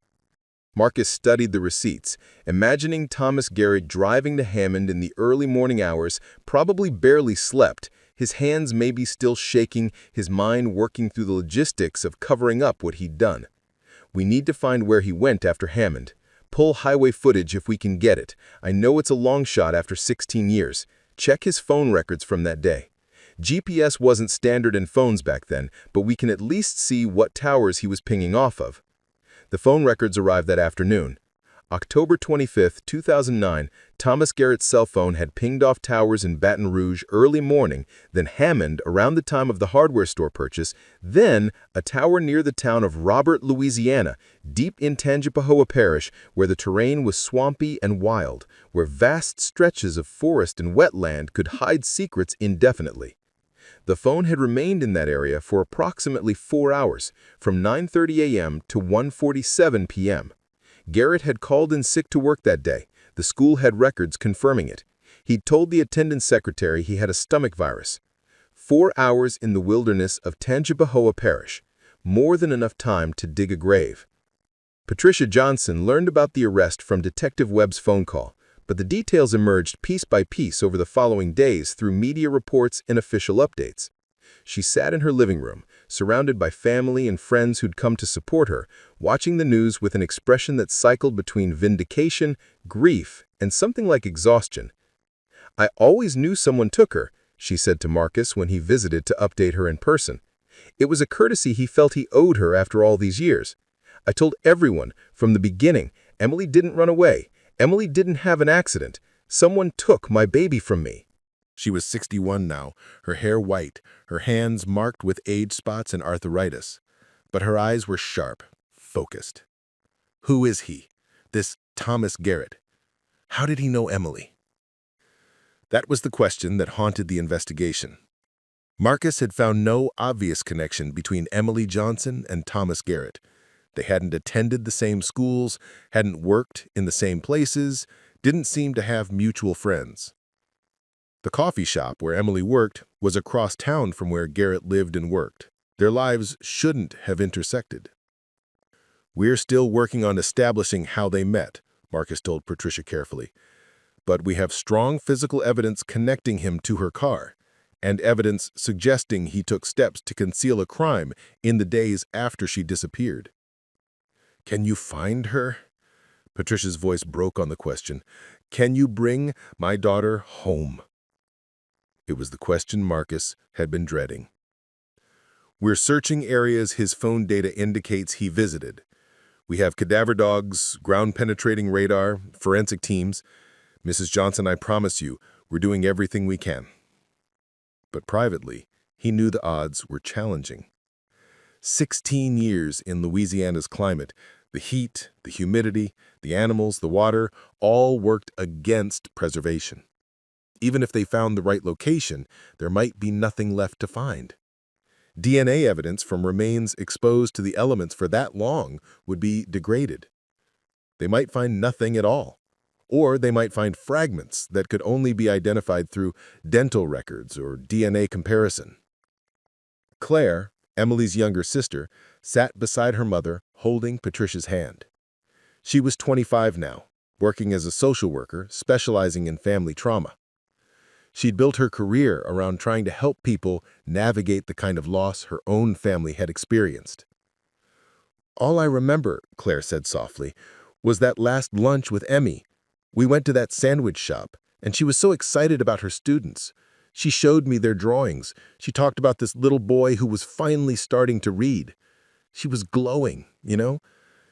Marcus studied the receipts, imagining Thomas Garrett driving to Hammond in the early morning hours, probably barely slept, his hands maybe still shaking, his mind working through the logistics of covering up what he'd done. "We need to find where he went after Hammond. Pull highway footage if we can get it. I know it's a long shot after 16 years. Check his phone records from that day. GPS wasn't standard in phones back then, but we can at least see what towers he was pinging off of." The phone records arrived that afternoon. October 25, 2009, Thomas Garrett's cell phone had pinged off towers in Baton Rouge early morning, then Hammond around the time of the hardware store purchase, then a tower near the town of Robert, Louisiana, deep in Tangipahoa Parish, where the terrain was swampy and wild, where vast stretches of forest and wetland could hide secrets indefinitely. The phone had remained in that area for approximately 4 hours, from 9:30 a.m. to 1:47 p.m. Garrett had called in sick to work that day. The school had records confirming it. He'd told the attendance secretary he had a stomach virus. 4 hours in the wilderness of Tangipahoa Parish, more than enough time to dig a grave. Patricia Johnson learned about the arrest from Detective Webb's phone call, but the details emerged piece by piece over the following days through media reports and official updates. She sat in her living room, surrounded by family and friends who'd come to support her, watching the news with an expression that cycled between vindication, grief, and something like exhaustion. "I always knew someone took her," she said to Marcus when he visited to update her in person. "It was a courtesy he felt he owed her after all these years. I told everyone from the beginning, Emily didn't run away. Emily didn't have an accident. Someone took my baby from me." She was 61 now, her hair white, her hands marked with age spots and arthritis. But her eyes were sharp, focused. Who is he, this Thomas Garrett? How did he know Emily? That was the question that haunted the investigation. Marcus had found no obvious connection between Emily Johnson and Thomas Garrett. They hadn't attended the same schools, hadn't worked in the same places, didn't seem to have mutual friends. The coffee shop where Emily worked was across town from where Garrett lived and worked. Their lives shouldn't have intersected. "We're still working on establishing how they met," Marcus told Patricia carefully. "But we have strong physical evidence connecting him to her car, and evidence suggesting he took steps to conceal a crime in the days after she disappeared." "Can you find her?" Patricia's voice broke on the question. "Can you bring my daughter home?" It was the question Marcus had been dreading. "We're searching areas his phone data indicates he visited. We have cadaver dogs, ground-penetrating radar, forensic teams. Mrs. Johnson, I promise you, we're doing everything we can." But privately, he knew the odds were challenging. 16 years in Louisiana's climate, the heat, the humidity, the animals, the water, all worked against preservation. Even if they found the right location, there might be nothing left to find. DNA evidence from remains exposed to the elements for that long would be degraded. They might find nothing at all, or they might find fragments that could only be identified through dental records or DNA comparison. Claire, Emily's younger sister, sat beside her mother, holding Patricia's hand. She was 25 now, working as a social worker, specializing in family trauma. She'd built her career around trying to help people navigate the kind of loss her own family had experienced. "All I remember," Claire said softly, "was that last lunch with Emmy. We went to that sandwich shop, and she was so excited about her students. She showed me their drawings. She talked about this little boy who was finally starting to read. She was glowing, you know?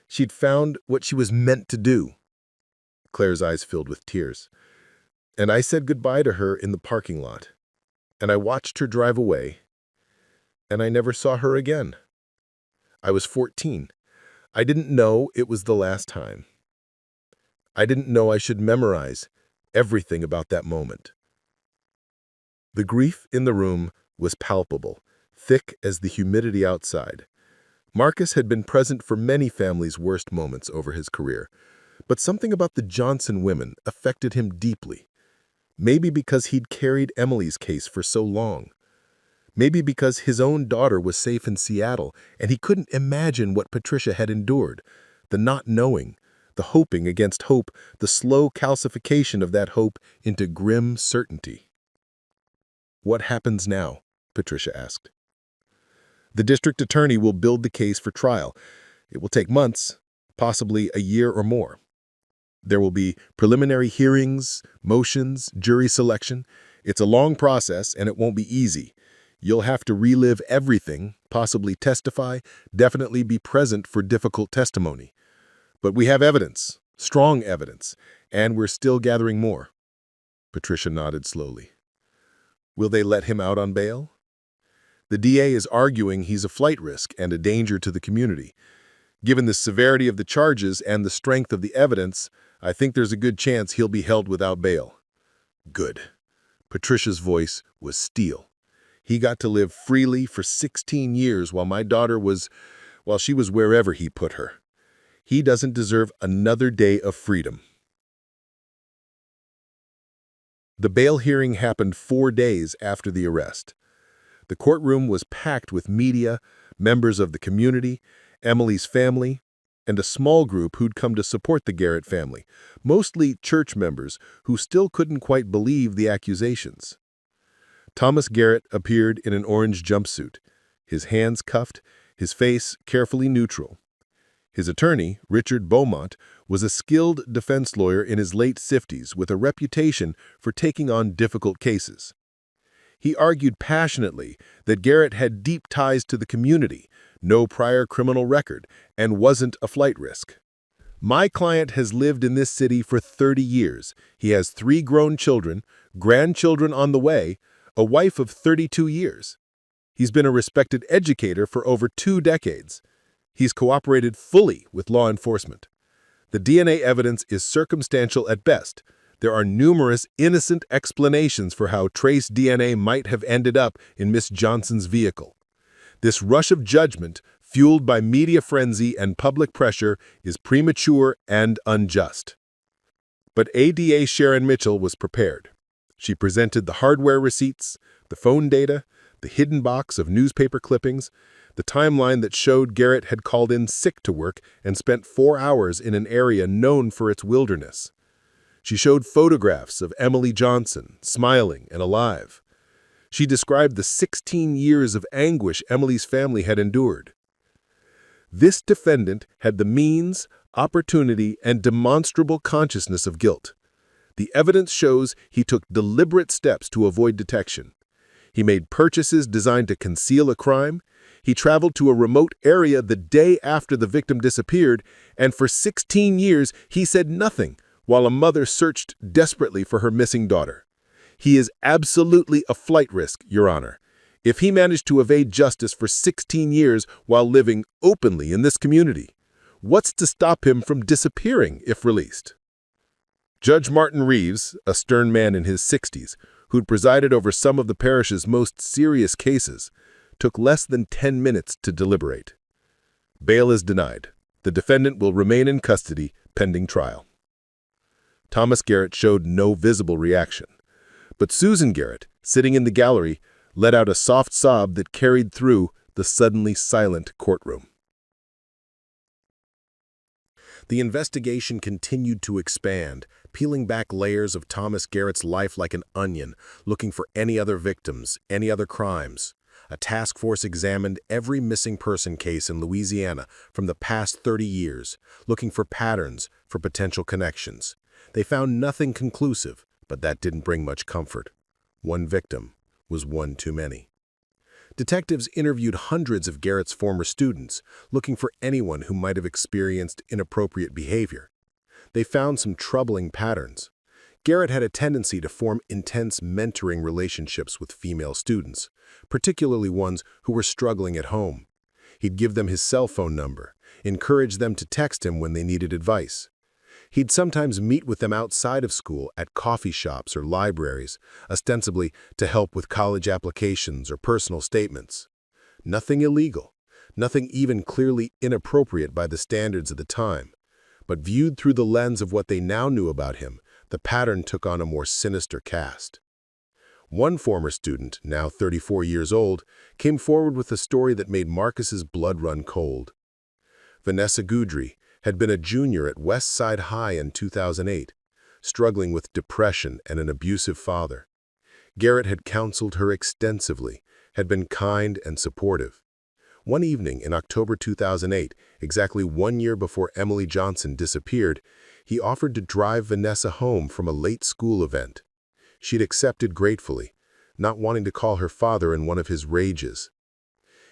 She'd found what she was meant to do." Claire's eyes filled with tears. "And I said goodbye to her in the parking lot. And I watched her drive away. And I never saw her again. I was 14. I didn't know it was the last time. I didn't know I should memorize everything about that moment." The grief in the room was palpable, thick as the humidity outside. Marcus had been present for many families' worst moments over his career, but something about the Johnson women affected him deeply. Maybe because he'd carried Emily's case for so long. Maybe because his own daughter was safe in Seattle and he couldn't imagine what Patricia had endured, the not knowing, the hoping against hope, the slow calcification of that hope into grim certainty. "What happens now?" Patricia asked. "The district attorney will build the case for trial. It will take months, possibly a year or more. There will be preliminary hearings, motions, jury selection. It's a long process, and it won't be easy. You'll have to relive everything, possibly testify, definitely be present for difficult testimony. But we have evidence, strong evidence, and we're still gathering more." Patricia nodded slowly. "Will they let him out on bail?" "The DA is arguing he's a flight risk and a danger to the community. Given the severity of the charges and the strength of the evidence, I think there's a good chance he'll be held without bail." "Good." Patricia's voice was steel. "He got to live freely for 16 years while my daughter she was wherever he put her. He doesn't deserve another day of freedom." The bail hearing happened 4 days after the arrest. The courtroom was packed with media, members of the community, Emily's family, and a small group who'd come to support the Garrett family, mostly church members who still couldn't quite believe the accusations. Thomas Garrett appeared in an orange jumpsuit, his hands cuffed, his face carefully neutral. His attorney, Richard Beaumont, was a skilled defense lawyer in his late 50s with a reputation for taking on difficult cases. He argued passionately that Garrett had deep ties to the community, no prior criminal record, and wasn't a flight risk. My client has lived in this city for 30 years. He has 3 grown children, grandchildren on the way, a wife of 32 years. He's been a respected educator for over 2 decades. He's cooperated fully with law enforcement. The DNA evidence is circumstantial at best. There are numerous innocent explanations for how trace DNA might have ended up in Miss Johnson's vehicle. This rush of judgment, fueled by media frenzy and public pressure, is premature and unjust. But ADA Sharon Mitchell was prepared. She presented the hardware receipts, the phone data, the hidden box of newspaper clippings, the timeline that showed Garrett had called in sick to work and spent 4 hours in an area known for its wilderness. She showed photographs of Emily Johnson, smiling and alive. She described the 16 years of anguish Emily's family had endured. This defendant had the means, opportunity, and demonstrable consciousness of guilt. The evidence shows he took deliberate steps to avoid detection. He made purchases designed to conceal a crime. He traveled to a remote area the day after the victim disappeared, and for 16 years he said nothing while a mother searched desperately for her missing daughter. He is absolutely a flight risk, Your Honor. If he managed to evade justice for 16 years while living openly in this community, what's to stop him from disappearing if released? Judge Martin Reeves, a stern man in his 60s, who'd presided over some of the parish's most serious cases, took less than 10 minutes to deliberate. Bail is denied. The defendant will remain in custody pending trial. Thomas Garrett showed no visible reaction, but Susan Garrett, sitting in the gallery, let out a soft sob that carried through the suddenly silent courtroom. The investigation continued to expand, peeling back layers of Thomas Garrett's life like an onion, looking for any other victims, any other crimes. A task force examined every missing person case in Louisiana from the past 30 years, looking for patterns, for potential connections. They found nothing conclusive, but that didn't bring much comfort. One victim was one too many. Detectives interviewed hundreds of Garrett's former students, looking for anyone who might have experienced inappropriate behavior. They found some troubling patterns. Garrett had a tendency to form intense mentoring relationships with female students, particularly ones who were struggling at home. He'd give them his cell phone number, encourage them to text him when they needed advice. He'd sometimes meet with them outside of school at coffee shops or libraries, ostensibly to help with college applications or personal statements. Nothing illegal, nothing even clearly inappropriate by the standards of the time. But viewed through the lens of what they now knew about him, the pattern took on a more sinister cast. One former student, now 34 years old, came forward with a story that made Marcus's blood run cold. Vanessa Goudry had been a junior at West Side High in 2008, struggling with depression and an abusive father. Garrett had counseled her extensively, had been kind and supportive. One evening in October 2008, exactly 1 year before Emily Johnson disappeared, he offered to drive Vanessa home from a late school event. She'd accepted gratefully, not wanting to call her father in one of his rages.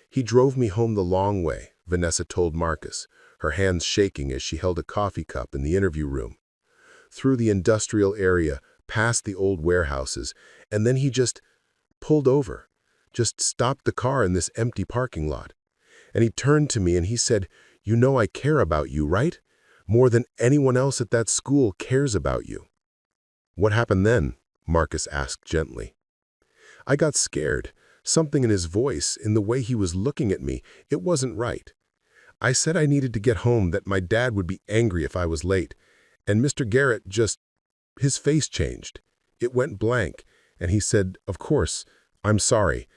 "He drove me home the long way," Vanessa told Marcus, her hands shaking as she held a coffee cup in the interview room. "Through the industrial area, past the old warehouses, and then he just pulled over, just stopped the car in this empty parking lot. And he turned to me and he said, 'You know I care about you, right? More than anyone else at that school cares about you.'" "What happened then?" Marcus asked gently. "I got scared. Something in his voice, in the way he was looking at me, it wasn't right. I said I needed to get home, that my dad would be angry if I was late. And Mr. Garrett his face changed. It went blank, and he said, 'Of course, I'm sorry.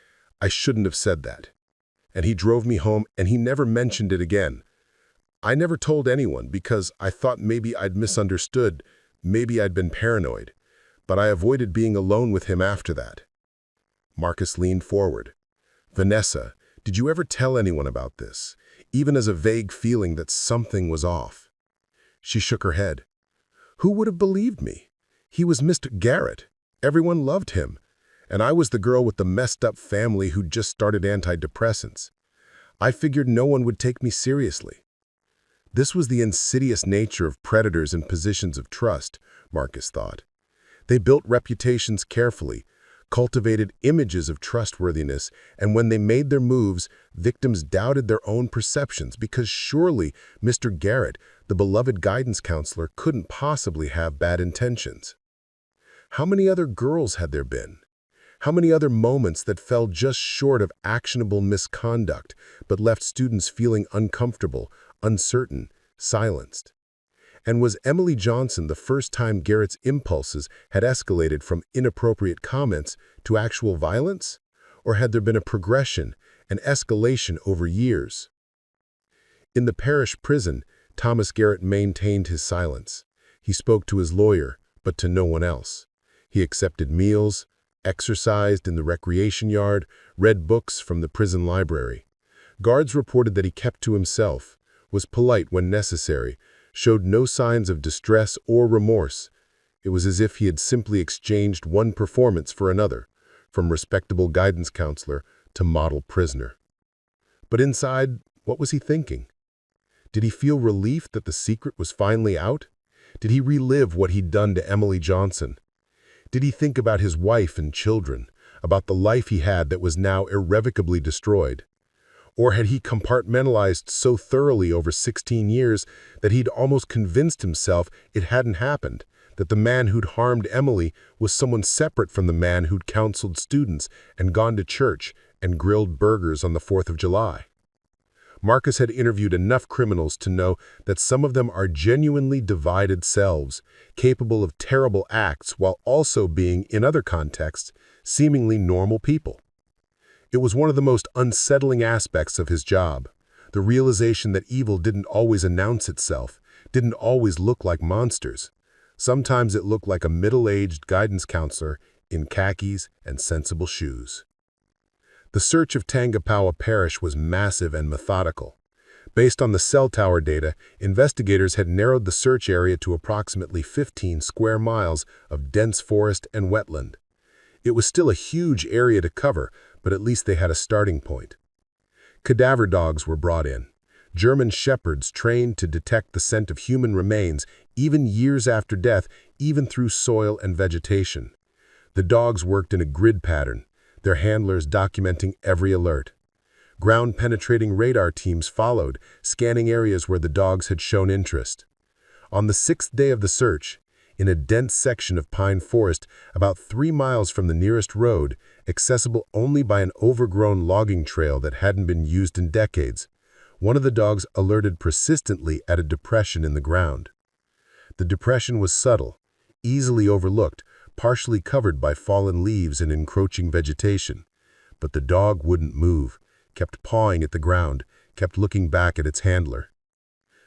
I shouldn't have said that. And he drove me home, and he never mentioned it again. I never told anyone because I thought maybe I'd misunderstood, maybe I'd been paranoid. But I avoided being alone with him after that." Marcus leaned forward. "Vanessa, did you ever tell anyone about this, even as a vague feeling that something was off?" She shook her head. "Who would have believed me? He was Mr. Garrett. Everyone loved him. And I was the girl with the messed-up family who'd just started antidepressants. I figured no one would take me seriously." This was the insidious nature of predators in positions of trust, Marcus thought. They built reputations carefully, cultivated images of trustworthiness, and when they made their moves, victims doubted their own perceptions because surely Mr. Garrett, the beloved guidance counselor, couldn't possibly have bad intentions. How many other girls had there been? How many other moments that fell just short of actionable misconduct but left students feeling uncomfortable, uncertain, silenced? And was Emily Johnson the first time Garrett's impulses had escalated from inappropriate comments to actual violence? Or had there been a progression, an escalation over years? In the parish prison, Thomas Garrett maintained his silence. He spoke to his lawyer, but to no one else. He accepted meals, exercised in the recreation yard, read books from the prison library. Guards reported that he kept to himself, was polite when necessary, showed no signs of distress or remorse. It was as if he had simply exchanged one performance for another, from respectable guidance counselor to model prisoner. But inside, what was he thinking? Did he feel relief that the secret was finally out? Did he relive what he'd done to Emily Johnson? Did he think about his wife and children, about the life he had that was now irrevocably destroyed? Or had he compartmentalized so thoroughly over 16 years that he'd almost convinced himself it hadn't happened, that the man who'd harmed Emily was someone separate from the man who'd counseled students and gone to church and grilled burgers on the 4th of July? Marcus had interviewed enough criminals to know that some of them are genuinely divided selves, capable of terrible acts while also being, in other contexts, seemingly normal people. It was one of the most unsettling aspects of his job, the realization that evil didn't always announce itself, didn't always look like monsters. Sometimes it looked like a middle-aged guidance counselor in khakis and sensible shoes. The search of Tangipahoa Parish was massive and methodical. Based on the cell tower data, investigators had narrowed the search area to approximately 15 square miles of dense forest and wetland. It was still a huge area to cover, but at least they had a starting point. Cadaver dogs were brought in. German shepherds trained to detect the scent of human remains even years after death, even through soil and vegetation. The dogs worked in a grid pattern, their handlers documenting every alert. Ground-penetrating radar teams followed, scanning areas where the dogs had shown interest. On the 6th day of the search, in a dense section of pine forest about 3 miles from the nearest road, accessible only by an overgrown logging trail that hadn't been used in decades, one of the dogs alerted persistently at a depression in the ground. The depression was subtle, easily overlooked, partially covered by fallen leaves and encroaching vegetation. But the dog wouldn't move, kept pawing at the ground, kept looking back at its handler.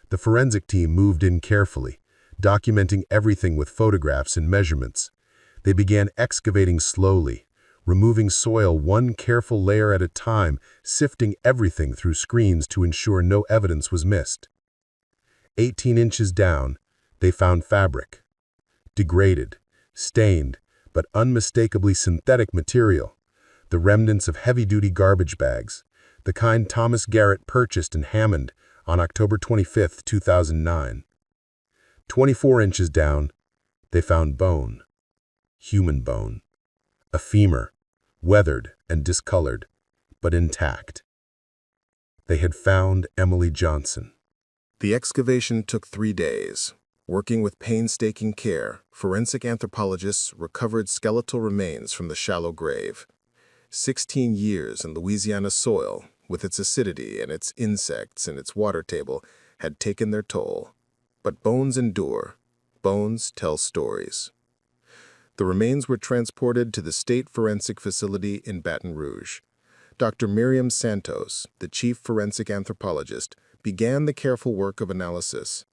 The forensic team moved in carefully, documenting everything with photographs and measurements. They began excavating slowly, removing soil one careful layer at a time, sifting everything through screens to ensure no evidence was missed. 18 inches down, they found fabric. Degraded, stained, but unmistakably synthetic material. The remnants of heavy-duty garbage bags, the kind Thomas Garrett purchased in Hammond on October 25, 2009. 24 inches down, they found bone. Human bone. A femur, weathered and discolored, but intact. They had found Emily Johnson. The excavation took 3 days. Working with painstaking care, forensic anthropologists recovered skeletal remains from the shallow grave. 16 years in Louisiana soil, with its acidity and its insects and its water table, had taken their toll. But bones endure. Bones tell stories. The remains were transported to the State Forensic Facility in Baton Rouge. Dr. Miriam Santos, the chief forensic anthropologist, began the careful work of analysis.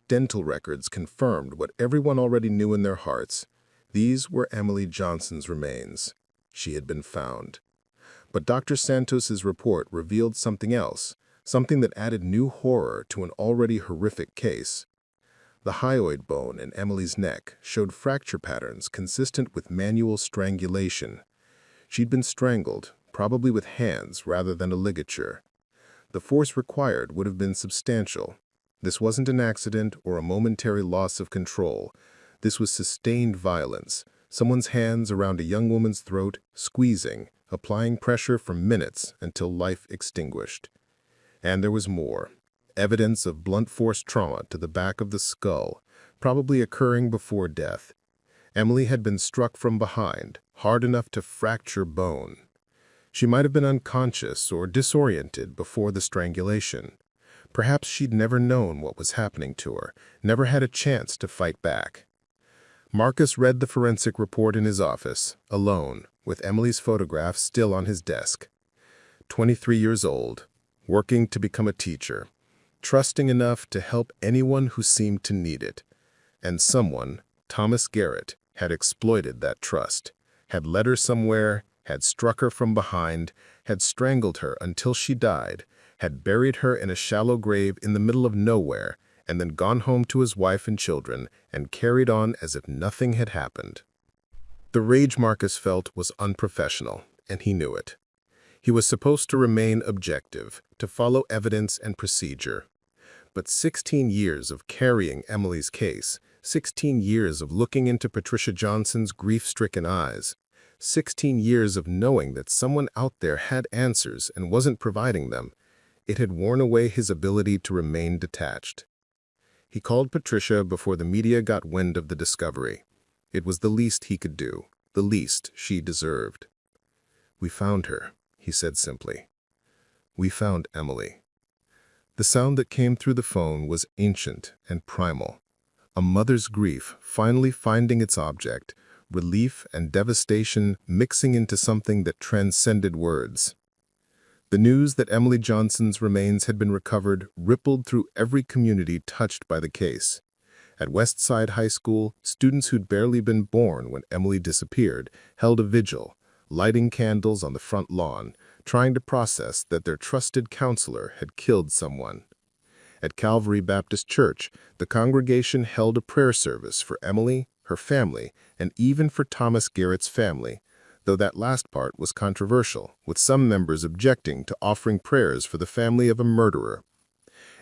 Dental records confirmed what everyone already knew in their hearts. These were Emily Johnson's remains. She had been found. But Dr. Santos's report revealed something else, something that added new horror to an already horrific case. The hyoid bone in Emily's neck showed fracture patterns consistent with manual strangulation. She'd been strangled, probably with hands rather than a ligature. The force required would have been substantial. This wasn't an accident or a momentary loss of control. This was sustained violence, someone's hands around a young woman's throat, squeezing, applying pressure for minutes until life extinguished. And there was more. Evidence of blunt force trauma to the back of the skull, probably occurring before death. Emily had been struck from behind, hard enough to fracture bone. She might have been unconscious or disoriented before the strangulation. Perhaps she'd never known what was happening to her, never had a chance to fight back. Marcus read the forensic report in his office, alone, with Emily's photograph still on his desk. 23 years old, working to become a teacher, trusting enough to help anyone who seemed to need it. And someone, Thomas Garrett, had exploited that trust, had led her somewhere, had struck her from behind, had strangled her until she died, had buried her in a shallow grave in the middle of nowhere, and then gone home to his wife and children and carried on as if nothing had happened. The rage Marcus felt was unprofessional, and he knew it. He was supposed to remain objective, to follow evidence and procedure. But 16 years of carrying Emily's case, 16 years of looking into Patricia Johnson's grief-stricken eyes, 16 years of knowing that someone out there had answers and wasn't providing them, it had worn away his ability to remain detached. He called Patricia before the media got wind of the discovery. It was the least he could do, the least she deserved. "We found her," he said simply. "We found Emily." The sound that came through the phone was ancient and primal. A mother's grief finally finding its object, relief and devastation mixing into something that transcended words. The news that Emily Johnson's remains had been recovered rippled through every community touched by the case. At Westside High School, students who'd barely been born when Emily disappeared held a vigil, lighting candles on the front lawn, trying to process that their trusted counselor had killed someone. At Calvary Baptist Church, the congregation held a prayer service for Emily, her family, and even for Thomas Garrett's family, though that last part was controversial, with some members objecting to offering prayers for the family of a murderer.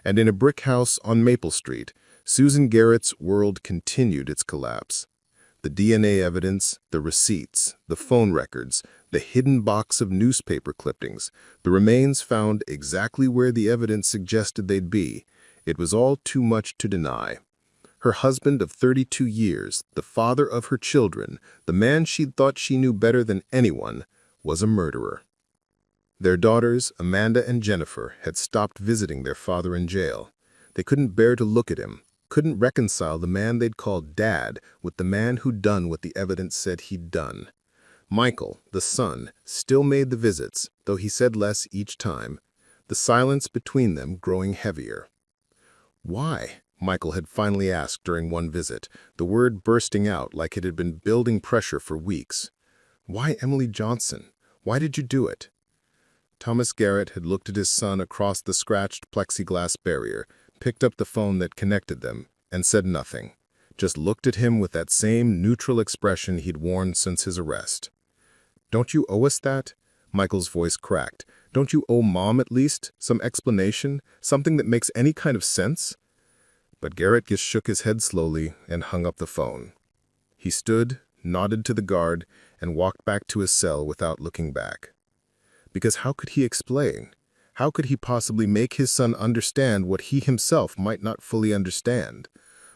And in a brick house on Maple Street, Susan Garrett's world continued its collapse. The DNA evidence, the receipts, the phone records, the hidden box of newspaper clippings, the remains found exactly where the evidence suggested they'd be. It was all too much to deny. Her husband of 32 years, the father of her children, the man she'd thought she knew better than anyone, was a murderer. Their daughters, Amanda and Jennifer, had stopped visiting their father in jail. They couldn't bear to look at him, couldn't reconcile the man they'd called Dad with the man who'd done what the evidence said he'd done. Michael, the son, still made the visits, though he said less each time, the silence between them growing heavier. "Why?" Michael had finally asked during one visit, the word bursting out like it had been building pressure for weeks. "Why Emily Johnson? Why did you do it?" Thomas Garrett had looked at his son across the scratched plexiglass barrier, picked up the phone that connected them, and said nothing, just looked at him with that same neutral expression he'd worn since his arrest. "Don't you owe us that?" Michael's voice cracked. "Don't you owe Mom at least some explanation, something that makes any kind of sense?" But Garrett just shook his head slowly and hung up the phone. He stood, nodded to the guard, and walked back to his cell without looking back. Because how could he explain? How could he possibly make his son understand what he himself might not fully understand?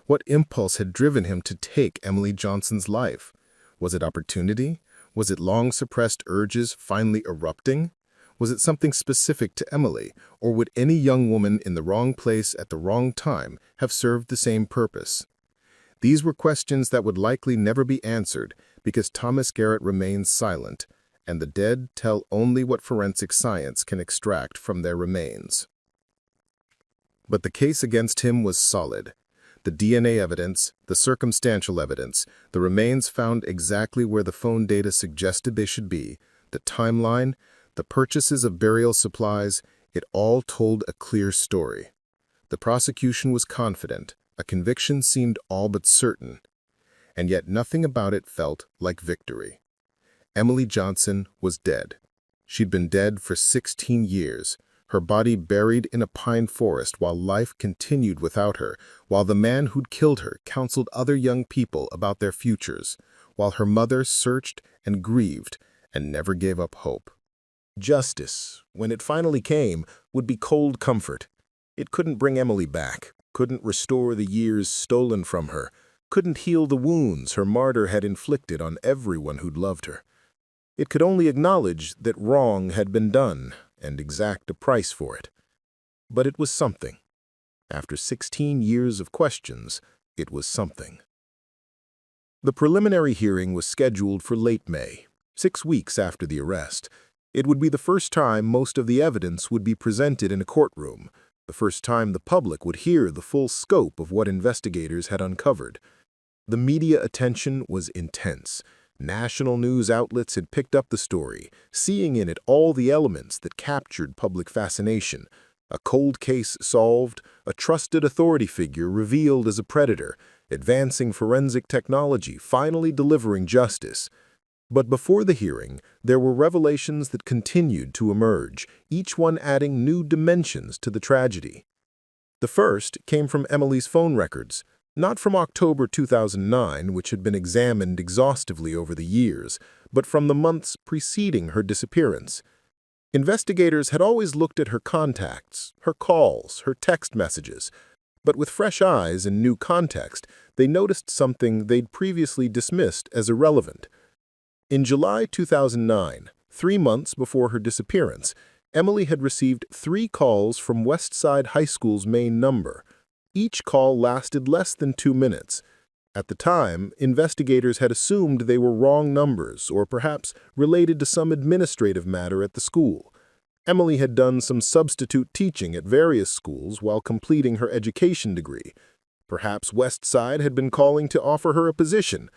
What impulse had driven him to take Emily Johnson's life? Was it opportunity? Was it long-suppressed urges finally erupting? Was it something specific to Emily, or would any young woman in the wrong place at the wrong time have served the same purpose? These were questions that would likely never be answered because Thomas Garrett remained silent, and the dead tell only what forensic science can extract from their remains. But the case against him was solid. The DNA evidence, the circumstantial evidence, the remains found exactly where the phone data suggested they should be, the timeline, the purchases of burial supplies, it all told a clear story. The prosecution was confident, a conviction seemed all but certain, and yet nothing about it felt like victory. Emily Johnson was dead. She'd been dead for 16 years, her body buried in a pine forest while life continued without her, while the man who'd killed her counseled other young people about their futures, while her mother searched and grieved and never gave up hope. Justice, when it finally came, would be cold comfort. It couldn't bring Emily back, couldn't restore the years stolen from her, couldn't heal the wounds her martyr had inflicted on everyone who'd loved her. It could only acknowledge that wrong had been done and exact a price for it. But it was something. After 16 years of questions, it was something. The preliminary hearing was scheduled for late May, 6 weeks after the arrest. It would be the first time most of the evidence would be presented in a courtroom, the first time the public would hear the full scope of what investigators had uncovered. The media attention was intense. National news outlets had picked up the story, seeing in it all the elements that captured public fascination. A cold case solved, a trusted authority figure revealed as a predator, advancing forensic technology finally delivering justice. But before the hearing, there were revelations that continued to emerge, each one adding new dimensions to the tragedy. The first came from Emily's phone records, not from October 2009, which had been examined exhaustively over the years, but from the months preceding her disappearance. Investigators had always looked at her contacts, her calls, her text messages, but with fresh eyes and new context, they noticed something they'd previously dismissed as irrelevant. In July 2009, 3 months before her disappearance, Emily had received 3 calls from Westside High School's main number. Each call lasted less than 2 minutes. At the time, investigators had assumed they were wrong numbers or perhaps related to some administrative matter at the school. Emily had done some substitute teaching at various schools while completing her education degree. Perhaps Westside had been calling to offer her a position.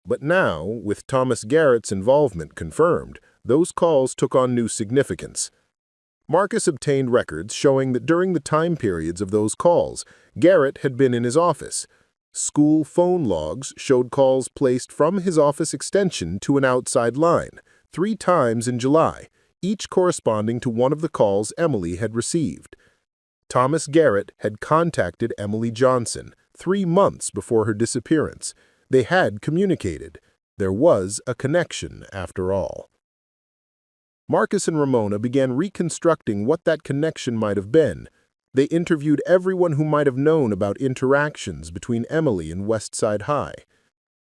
But now, with Thomas Garrett's involvement confirmed, those calls took on new significance. Marcus obtained records showing that during the time periods of those calls, Garrett had been in his office. School phone logs showed calls placed from his office extension to an outside line, 3 times in July, each corresponding to one of the calls Emily had received. Thomas Garrett had contacted Emily Johnson 3 months before her disappearance. They had communicated. There was a connection, after all. Marcus and Ramona began reconstructing what that connection might have been. They interviewed everyone who might have known about interactions between Emily and Westside High.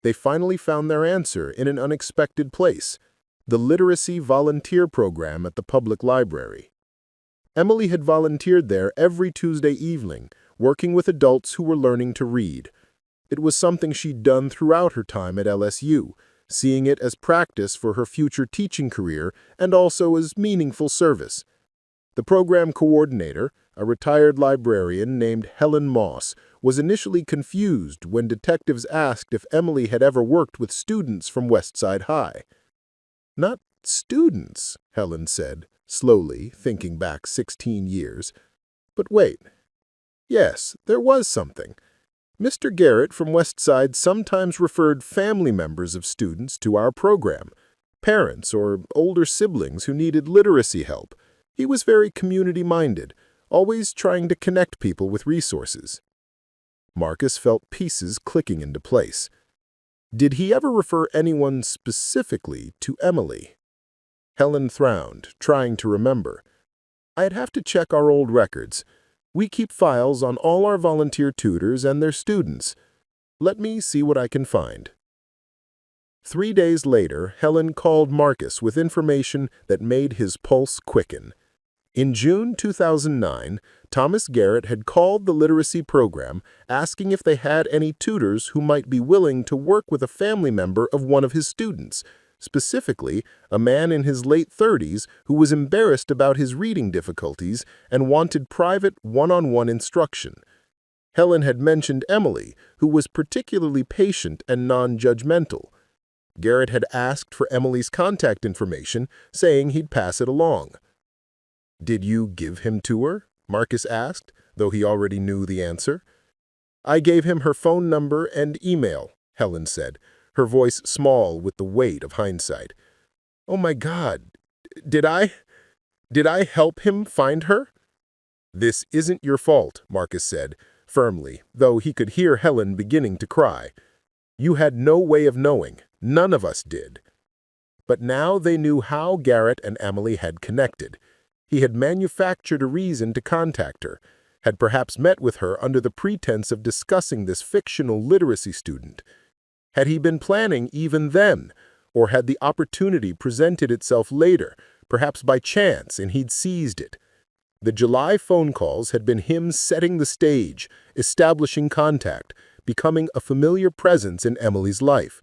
They finally found their answer in an unexpected place, the literacy volunteer program at the public library. Emily had volunteered there every Tuesday evening, working with adults who were learning to read. It was something she'd done throughout her time at LSU, seeing it as practice for her future teaching career and also as meaningful service. The program coordinator, a retired librarian named Helen Moss, was initially confused when detectives asked if Emily had ever worked with students from Westside High. "Not students," Helen said, slowly, thinking back 16 years. "But wait. Yes, there was something. Mr. Garrett from Westside sometimes referred family members of students to our program, parents or older siblings who needed literacy help. He was very community-minded, always trying to connect people with resources." Marcus felt pieces clicking into place. Did he ever refer anyone specifically to Emily? Helen frowned, trying to remember. "I'd have to check our old records. We keep files on all our volunteer tutors and their students. Let me see what I can find." 3 days later, Helen called Marcus with information that made his pulse quicken. In June 2009, Thomas Garrett had called the literacy program asking if they had any tutors who might be willing to work with a family member of one of his students, specifically a man in his late 30s who was embarrassed about his reading difficulties and wanted private one-on-one instruction. Helen had mentioned Emily, who was particularly patient and non-judgmental. Garrett had asked for Emily's contact information, saying he'd pass it along. "Did you give him to her?" Marcus asked, though he already knew the answer. "I gave him her phone number and email," Helen said, her voice small with the weight of hindsight. "Oh my God, did I help him find her?" "This isn't your fault," Marcus said, firmly, though he could hear Helen beginning to cry. "You had no way of knowing. None of us did." But now they knew how Garrett and Emily had connected. He had manufactured a reason to contact her, had perhaps met with her under the pretense of discussing this fictional literacy student. Had he been planning even then, or had the opportunity presented itself later, perhaps by chance, and he'd seized it? The July phone calls had been him setting the stage, establishing contact, becoming a familiar presence in Emily's life.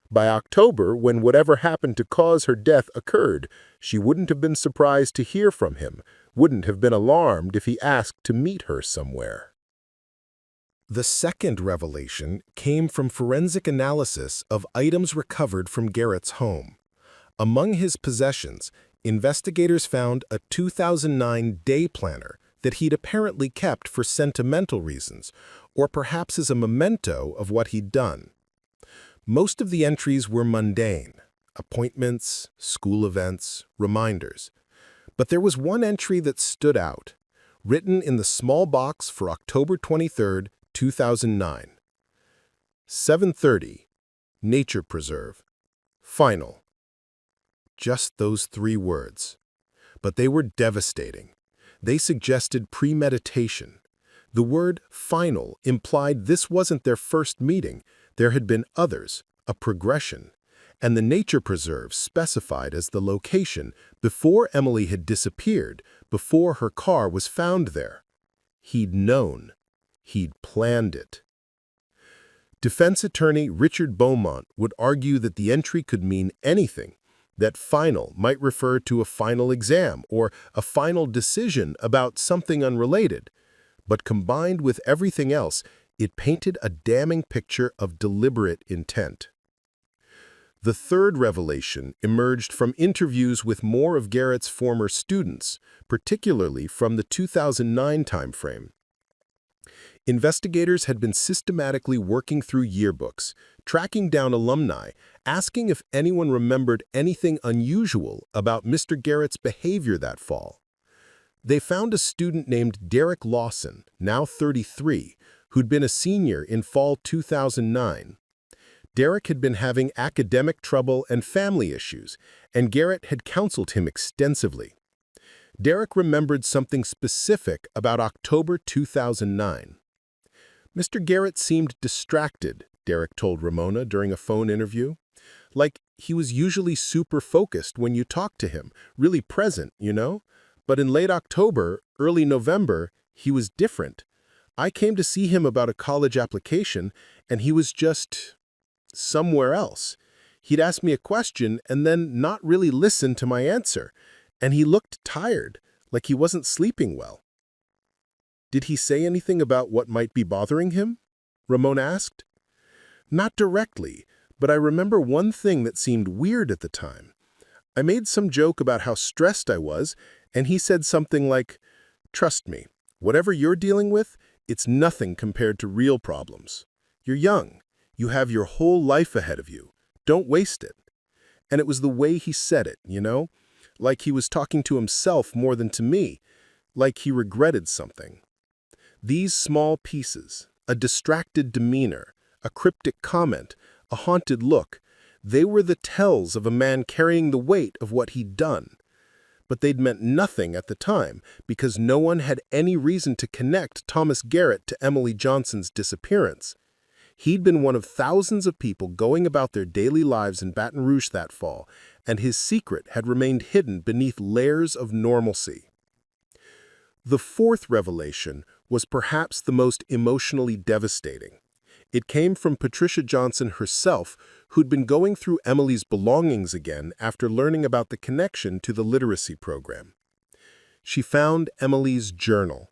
By October, when whatever happened to cause her death occurred, she wouldn't have been surprised to hear from him, wouldn't have been alarmed if he asked to meet her somewhere. The second revelation came from forensic analysis of items recovered from Garrett's home. Among his possessions, investigators found a 2009 day planner that he'd apparently kept for sentimental reasons, or perhaps as a memento of what he'd done. Most of the entries were mundane: appointments, school events, reminders. But there was one entry that stood out, written in the small box for October 23, 2009. 7:30, Nature Preserve. Final. Just those 3 words. But they were devastating. They suggested premeditation. The word final implied this wasn't their first meeting. There had been others, a progression. And the nature preserve specified as the location before Emily had disappeared, before her car was found there. He'd known. He'd planned it. Defense attorney Richard Beaumont would argue that the entry could mean anything, that final might refer to a final exam or a final decision about something unrelated. But combined with everything else, it painted a damning picture of deliberate intent. The third revelation emerged from interviews with more of Garrett's former students, particularly from the 2009 timeframe. Investigators had been systematically working through yearbooks, tracking down alumni, asking if anyone remembered anything unusual about Mr. Garrett's behavior that fall. They found a student named Derek Lawson, now 33, who'd been a senior in fall 2009. Derek had been having academic trouble and family issues, and Garrett had counseled him extensively. Derek remembered something specific about October 2009. Mr. Garrett seemed distracted, Derek told Ramona during a phone interview. Like he was usually super focused when you talked to him, really present, you know? But in late October, early November, he was different. I came to see him about a college application, and he was just somewhere else. He'd ask me a question and then not really listen to my answer, and he looked tired, like he wasn't sleeping well. Did he say anything about what might be bothering him? Ramon asked. Not directly, but I remember one thing that seemed weird at the time. I made some joke about how stressed I was, and he said something like, "Trust me, whatever you're dealing with, it's nothing compared to real problems. You're young. You have your whole life ahead of you. Don't waste it." And it was the way he said it, you know? Like he was talking to himself more than to me, like he regretted something. These small pieces, a distracted demeanor, a cryptic comment, a haunted look, they were the tells of a man carrying the weight of what he'd done. But they'd meant nothing at the time because no one had any reason to connect Thomas Garrett to Emily Johnson's disappearance. He'd been one of thousands of people going about their daily lives in Baton Rouge that fall, and his secret had remained hidden beneath layers of normalcy. The fourth revelation was perhaps the most emotionally devastating. It came from Patricia Johnson herself, who'd been going through Emily's belongings again after learning about the connection to the literacy program. She found Emily's journal.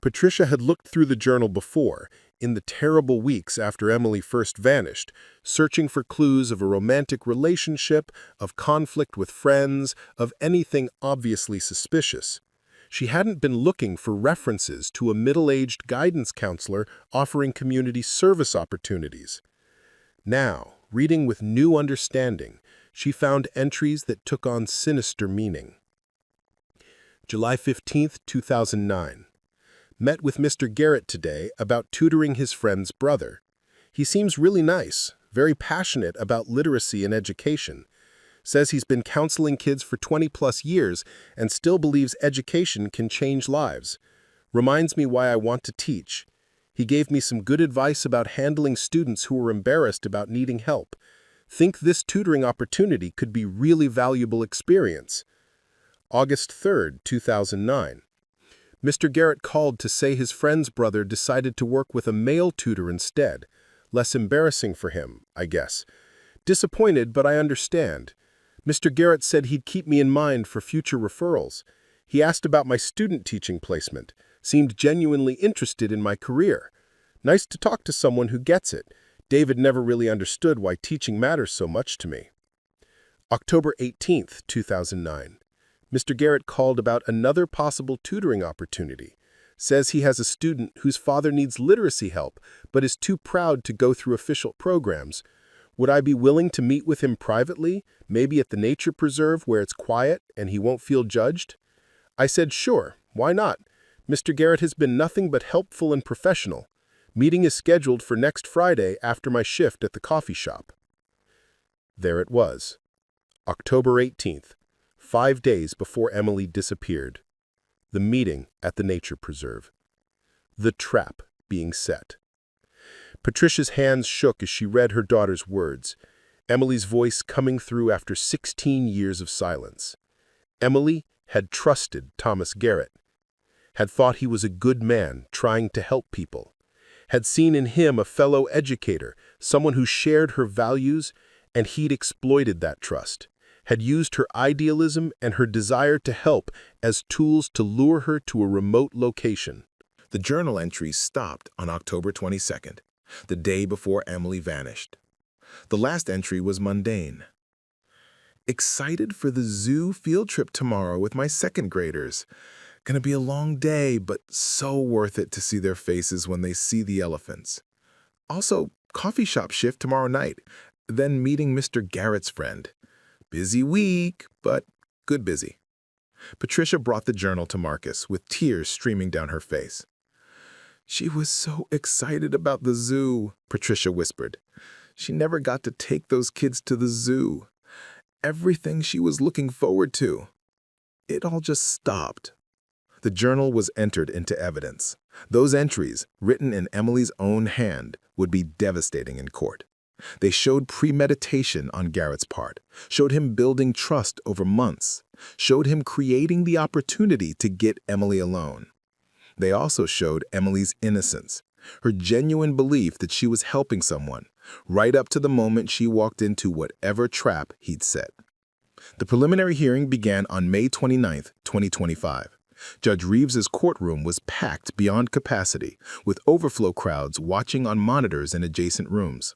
Patricia had looked through the journal before, in the terrible weeks after Emily first vanished, searching for clues of a romantic relationship, of conflict with friends, of anything obviously suspicious. She hadn't been looking for references to a middle-aged guidance counselor offering community service opportunities. Now, reading with new understanding, she found entries that took on sinister meaning. July 15, 2009. Met with Mr. Garrett today about tutoring his friend's brother. He seems really nice, very passionate about literacy and education. Says he's been counseling kids for 20-plus years and still believes education can change lives. Reminds me why I want to teach. He gave me some good advice about handling students who were embarrassed about needing help. Think this tutoring opportunity could be really valuable experience. August 3, 2009. Mr. Garrett called to say his friend's brother decided to work with a male tutor instead. Less embarrassing for him, I guess. Disappointed, but I understand. Mr. Garrett said he'd keep me in mind for future referrals. He asked about my student teaching placement, seemed genuinely interested in my career. Nice to talk to someone who gets it. David never really understood why teaching matters so much to me. October 18, 2009. Mr. Garrett called about another possible tutoring opportunity. Says he has a student whose father needs literacy help, but is too proud to go through official programs. Would I be willing to meet with him privately, maybe at the nature preserve where it's quiet and he won't feel judged? I said sure, why not? Mr. Garrett has been nothing but helpful and professional. Meeting is scheduled for next Friday after my shift at the coffee shop. There it was. October 18th. 5 days before Emily disappeared. The meeting at the nature preserve. The trap being set. Patricia's hands shook as she read her daughter's words, Emily's voice coming through after 16 years of silence. Emily had trusted Thomas Garrett, had thought he was a good man trying to help people, had seen in him a fellow educator, someone who shared her values, and he'd exploited that trust. Had used her idealism and her desire to help as tools to lure her to a remote location. The journal entries stopped on October 22nd, the day before Emily vanished. The last entry was mundane. Excited for the zoo field trip tomorrow with my second graders. Gonna be a long day, but so worth it to see their faces when they see the elephants. Also, coffee shop shift tomorrow night, then meeting Mr. Garrett's friend. Busy week, but good busy. Patricia brought the journal to Marcus with tears streaming down her face. She was so excited about the zoo, Patricia whispered. She never got to take those kids to the zoo. Everything she was looking forward to. It all just stopped. The journal was entered into evidence. Those entries, written in Emily's own hand, would be devastating in court. They showed premeditation on Garrett's part, showed him building trust over months, showed him creating the opportunity to get Emily alone. They also showed Emily's innocence, her genuine belief that she was helping someone, right up to the moment she walked into whatever trap he'd set. The preliminary hearing began on May 29, 2025. Judge Reeves's courtroom was packed beyond capacity, with overflow crowds watching on monitors in adjacent rooms.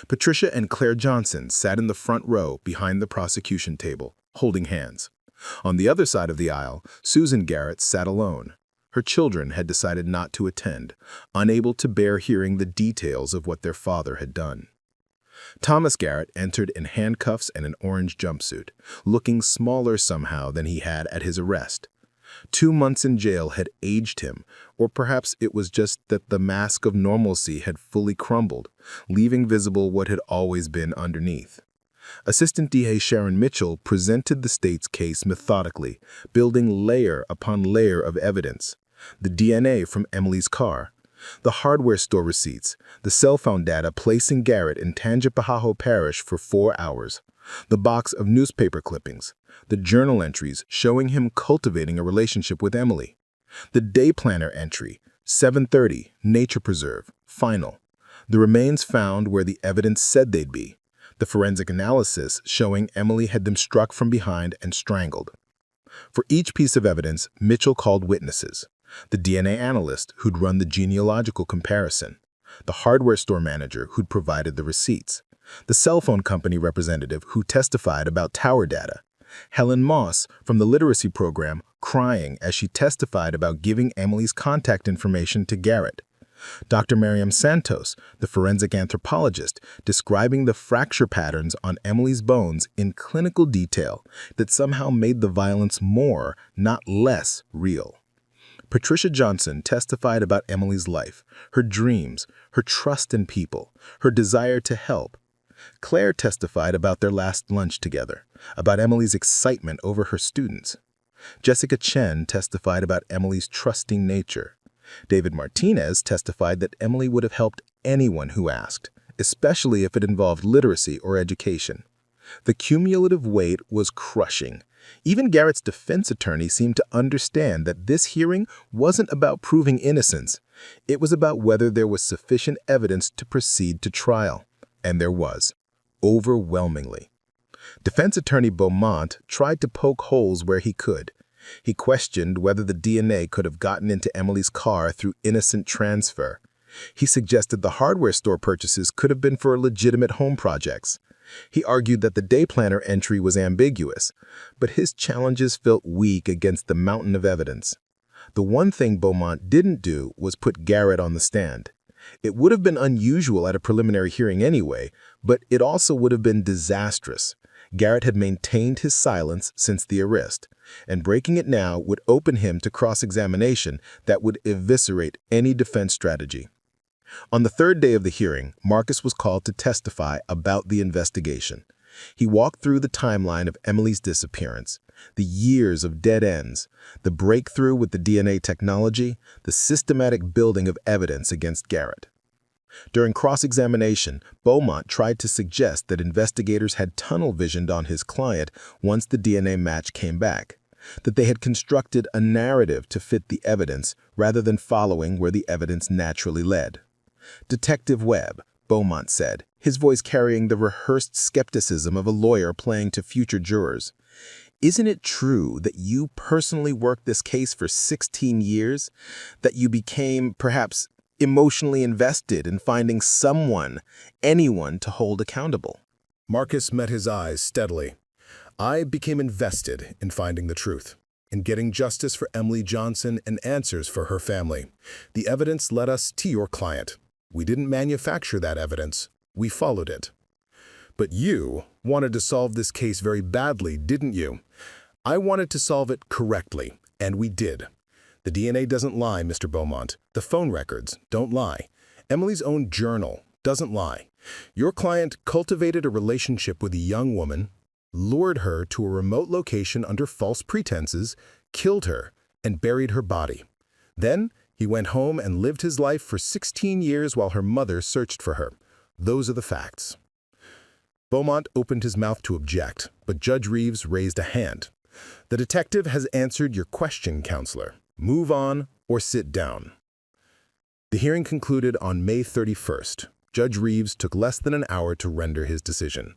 Patricia and Claire Johnson sat in the front row behind the prosecution table, holding hands. On the other side of the aisle, Susan Garrett sat alone. Her children had decided not to attend, unable to bear hearing the details of what their father had done. Thomas Garrett entered in handcuffs and an orange jumpsuit, looking smaller somehow than he had at his arrest. 2 months in jail had aged him, or perhaps it was just that the mask of normalcy had fully crumbled, leaving visible what had always been underneath. Assistant DA Sharon Mitchell presented the state's case methodically, building layer upon layer of evidence. The DNA from Emily's car, the hardware store receipts, the cell phone data placing Garrett in Tangipahoa Parish for 4 hours, the box of newspaper clippings, the journal entries showing him cultivating a relationship with Emily, the day planner entry, 7:30, Nature Preserve, final, The remains found where the evidence said they'd be, the forensic analysis showing Emily had them struck from behind and strangled. For each piece of evidence, Mitchell called witnesses: the DNA analyst who'd run the genealogical comparison, the hardware store manager who'd provided the receipts, the cell phone company representative who testified about tower data, Helen Moss from the literacy program crying as she testified about giving Emily's contact information to Garrett, Dr. Miriam Santos, the forensic anthropologist, describing the fracture patterns on Emily's bones in clinical detail that somehow made the violence more, not less, real. Patricia Johnson testified about Emily's life, her dreams, her trust in people, her desire to help. Claire testified about their last lunch together, about Emily's excitement over her students. Jessica Chen testified about Emily's trusting nature. David Martinez testified that Emily would have helped anyone who asked, especially if it involved literacy or education. The cumulative weight was crushing. Even Garrett's defense attorney seemed to understand that this hearing wasn't about proving innocence. It was about whether there was sufficient evidence to proceed to trial. And there was, overwhelmingly. Defense attorney Beaumont tried to poke holes where he could. He questioned whether the DNA could have gotten into Emily's car through innocent transfer. He suggested the hardware store purchases could have been for legitimate home projects. He argued that the day planner entry was ambiguous, but his challenges felt weak against the mountain of evidence. The one thing Beaumont didn't do was put Garrett on the stand. It would have been unusual at a preliminary hearing anyway, but it also would have been disastrous. Garrett had maintained his silence since the arrest, and breaking it now would open him to cross-examination that would eviscerate any defense strategy. On the third day of the hearing, Marcus was called to testify about the investigation. He walked through the timeline of Emily's disappearance, the years of dead ends, the breakthrough with the DNA technology, the systematic building of evidence against Garrett. During cross-examination, Beaumont tried to suggest that investigators had tunnel-visioned on his client once the DNA match came back, that they had constructed a narrative to fit the evidence rather than following where the evidence naturally led. Detective Webb, Beaumont said, his voice carrying the rehearsed skepticism of a lawyer playing to future jurors. Isn't it true that you personally worked this case for 16 years? That you became, perhaps, emotionally invested in finding someone, anyone, to hold accountable? Marcus met his eyes steadily. I became invested in finding the truth, in getting justice for Emily Johnson and answers for her family. The evidence led us to your client. We didn't manufacture that evidence. We followed it. But you wanted to solve this case very badly, didn't you? I wanted to solve it correctly, and we did. The DNA doesn't lie, Mr. Beaumont. The phone records don't lie. Emily's own journal doesn't lie. Your client cultivated a relationship with a young woman, lured her to a remote location under false pretenses, killed her, and buried her body. Then he went home and lived his life for 16 years while her mother searched for her. Those are the facts. Beaumont opened his mouth to object, but Judge Reeves raised a hand. The detective has answered your question, counselor. Move on or sit down. The hearing concluded on May 31st. Judge Reeves took less than an hour to render his decision.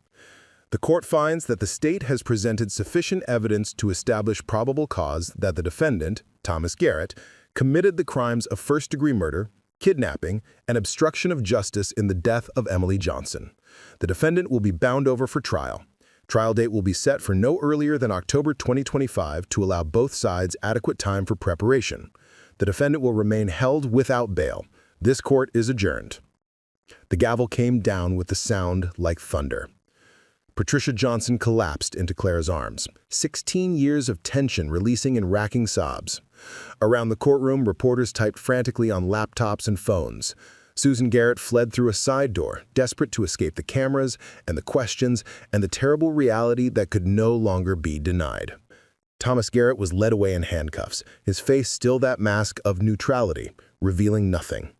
The court finds that the state has presented sufficient evidence to establish probable cause that the defendant, Thomas Garrett, committed the crimes of first-degree murder, kidnapping, and obstruction of justice in the death of Emily Johnson. The defendant will be bound over for trial. Trial date will be set for no earlier than October 2025 to allow both sides adequate time for preparation. The defendant will remain held without bail. This court is adjourned. The gavel came down with a sound like thunder. Patricia Johnson collapsed into Claire's arms, 16 years of tension releasing in racking sobs. Around the courtroom, reporters typed frantically on laptops and phones. Susan Garrett fled through a side door, desperate to escape the cameras and the questions and the terrible reality that could no longer be denied. Thomas Garrett was led away in handcuffs, his face still that mask of neutrality, revealing nothing.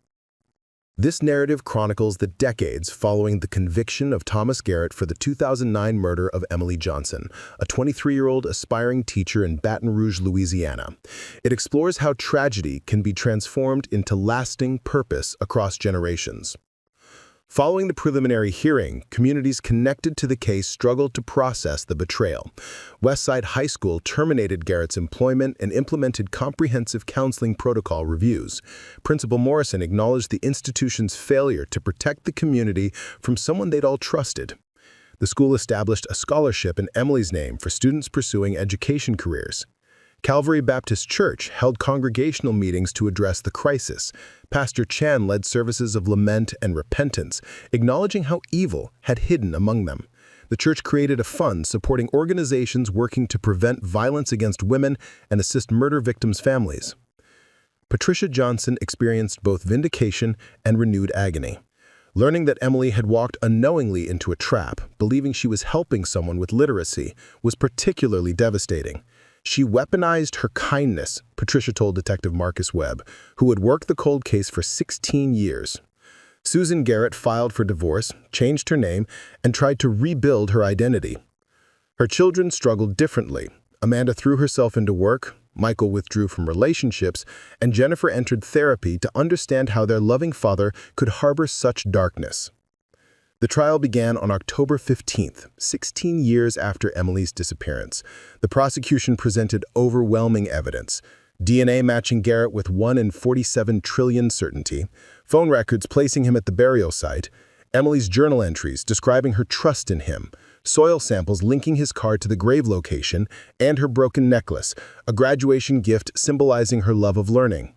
This narrative chronicles the decades following the conviction of Thomas Garrett for the 2009 murder of Emily Johnson, a 23-year-old aspiring teacher in Baton Rouge, Louisiana. It explores how tragedy can be transformed into lasting purpose across generations. Following the preliminary hearing, communities connected to the case struggled to process the betrayal. Westside High School terminated Garrett's employment and implemented comprehensive counseling protocol reviews. Principal Morrison acknowledged the institution's failure to protect the community from someone they'd all trusted. The school established a scholarship in Emily's name for students pursuing education careers. Calvary Baptist Church held congregational meetings to address the crisis. Pastor Chan led services of lament and repentance, acknowledging how evil had hidden among them. The church created a fund supporting organizations working to prevent violence against women and assist murder victims' families. Patricia Johnson experienced both vindication and renewed agony. Learning that Emily had walked unknowingly into a trap, believing she was helping someone with literacy, was particularly devastating. She weaponized her kindness, Patricia told Detective Marcus Webb, who had worked the cold case for 16 years. Susan Garrett filed for divorce, changed her name, and tried to rebuild her identity. Her children struggled differently. Amanda threw herself into work, Michael withdrew from relationships, and Jennifer entered therapy to understand how their loving father could harbor such darkness. The trial began on October 15th, 16 years after Emily's disappearance. The prosecution presented overwhelming evidence: DNA matching Garrett with 1 in 47 trillion certainty, phone records placing him at the burial site, Emily's journal entries describing her trust in him, soil samples linking his car to the grave location, and her broken necklace, a graduation gift symbolizing her love of learning.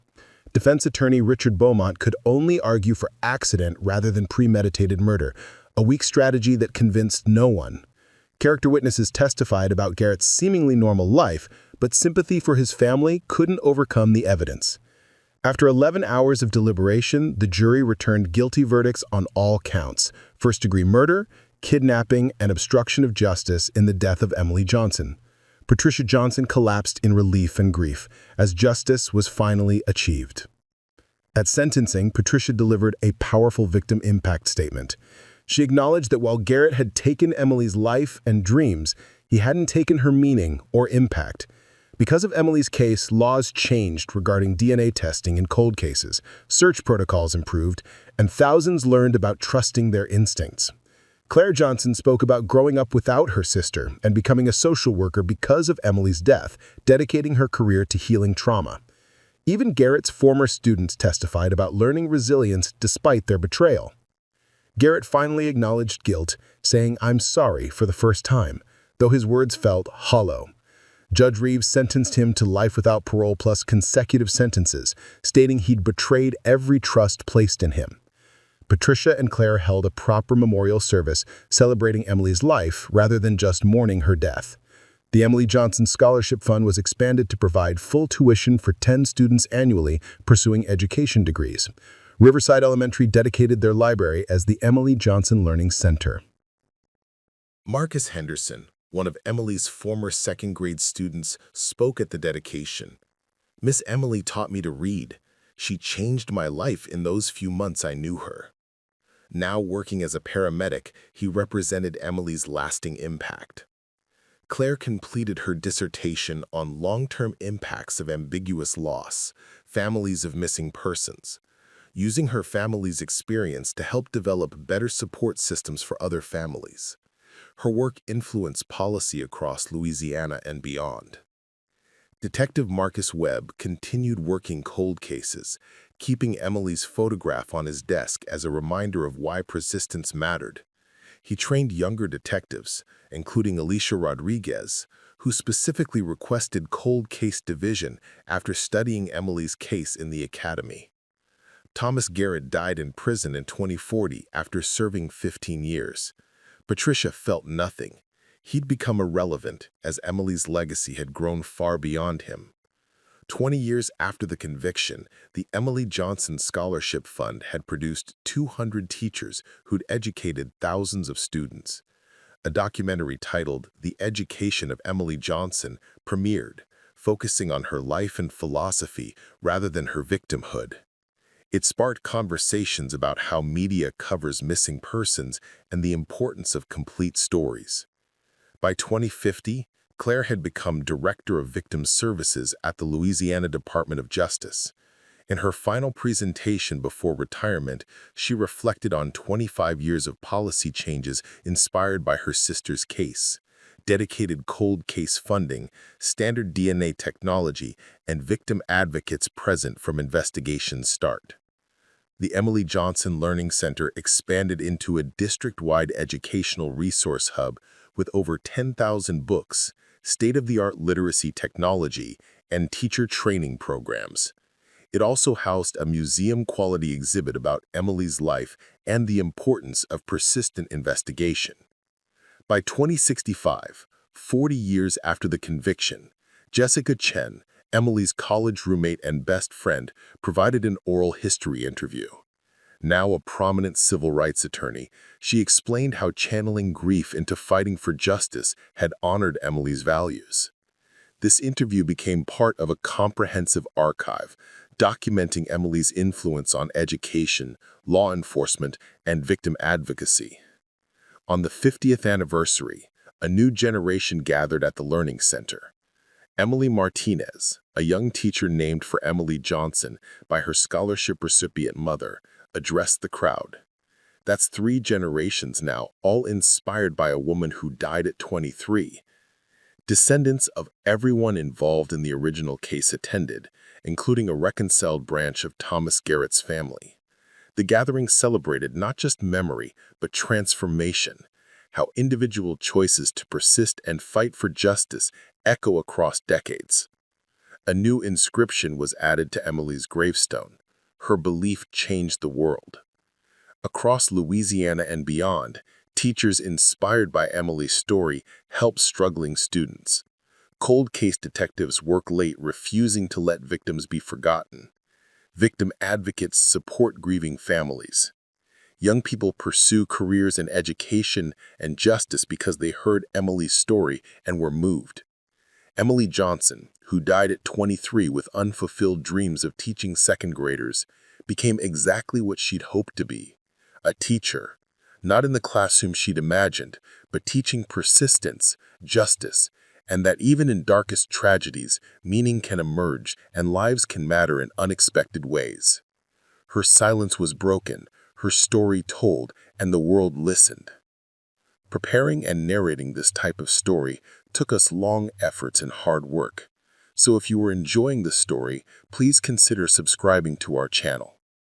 Defense attorney Richard Beaumont could only argue for accident rather than premeditated murder, a weak strategy that convinced no one. Character witnesses testified about Garrett's seemingly normal life, but sympathy for his family couldn't overcome the evidence. After 11 hours of deliberation, the jury returned guilty verdicts on all counts: first-degree murder, kidnapping, and obstruction of justice in the death of Emily Johnson. Patricia Johnson collapsed in relief and grief as justice was finally achieved. At sentencing, Patricia delivered a powerful victim impact statement. She acknowledged that while Garrett had taken Emily's life and dreams, he hadn't taken her meaning or impact. Because of Emily's case, laws changed regarding DNA testing in cold cases, search protocols improved, and thousands learned about trusting their instincts. Claire Johnson spoke about growing up without her sister and becoming a social worker because of Emily's death, dedicating her career to healing trauma. Even Garrett's former students testified about learning resilience despite their betrayal. Garrett finally acknowledged guilt, saying, "I'm sorry," for the first time, though his words felt hollow. Judge Reeves sentenced him to life without parole plus consecutive sentences, stating he'd betrayed every trust placed in him. Patricia and Claire held a proper memorial service celebrating Emily's life rather than just mourning her death. The Emily Johnson Scholarship Fund was expanded to provide full tuition for 10 students annually pursuing education degrees. Riverside Elementary dedicated their library as the Emily Johnson Learning Center. Marcus Henderson, one of Emily's former second-grade students, spoke at the dedication. "Miss Emily taught me to read. She changed my life in those few months I knew her." Now working as a paramedic, he represented Emily's lasting impact. Claire completed her dissertation on long-term impacts of ambiguous loss, families of missing persons, using her family's experience to help develop better support systems for other families. Her work influenced policy across Louisiana and beyond. Detective Marcus Webb continued working cold cases, keeping Emily's photograph on his desk as a reminder of why persistence mattered. He trained younger detectives, including Alicia Rodriguez, who specifically requested cold case division after studying Emily's case in the academy. Thomas Garrett died in prison in 2040 after serving 15 years. Patricia felt nothing. He'd become irrelevant as Emily's legacy had grown far beyond him. 20 years after the conviction, the Emily Johnson Scholarship Fund had produced 200 teachers who'd educated thousands of students. A documentary titled The Education of Emily Johnson premiered, focusing on her life and philosophy rather than her victimhood. It sparked conversations about how media covers missing persons and the importance of complete stories. By 2050, Claire had become Director of Victim Services at the Louisiana Department of Justice. In her final presentation before retirement, she reflected on 25 years of policy changes inspired by her sister's case, dedicated cold case funding, standard DNA technology, and victim advocates present from investigation start. The Emily Johnson Learning Center expanded into a district-wide educational resource hub with over 10,000 books, state-of-the-art literacy technology, and teacher training programs. It also housed a museum-quality exhibit about Emily's life and the importance of persistent investigation. By 2065, 40 years after the conviction, Jessica Chen, Emily's college roommate and best friend, provided an oral history interview. Now a prominent civil rights attorney, she explained how channeling grief into fighting for justice had honored Emily's values. This interview became part of a comprehensive archive, documenting Emily's influence on education, law enforcement, and victim advocacy. On the 50th anniversary, a new generation gathered at the Learning Center. Emily Martinez, a young teacher named for Emily Johnson by her scholarship recipient mother, addressed the crowd. That's 3 generations now, all inspired by a woman who died at 23. Descendants of everyone involved in the original case attended, including a reconciled branch of Thomas Garrett's family. The gathering celebrated not just memory, but transformation, how individual choices to persist and fight for justice echo across decades. A new inscription was added to Emily's gravestone. Her belief changed the world. Across Louisiana and beyond, teachers inspired by Emily's story help struggling students. Cold case detectives work late, refusing to let victims be forgotten. Victim advocates support grieving families. Young people pursue careers in education and justice because they heard Emily's story and were moved. Emily Johnson, who died at 23 with unfulfilled dreams of teaching second graders, became exactly what she'd hoped to be, a teacher. Not in the classroom she'd imagined, but teaching persistence, justice, and that even in darkest tragedies, meaning can emerge and lives can matter in unexpected ways. Her silence was broken, her story told, and the world listened. Preparing and narrating this type of story took us long efforts and hard work. So if you were enjoying the story, please consider subscribing to our channel.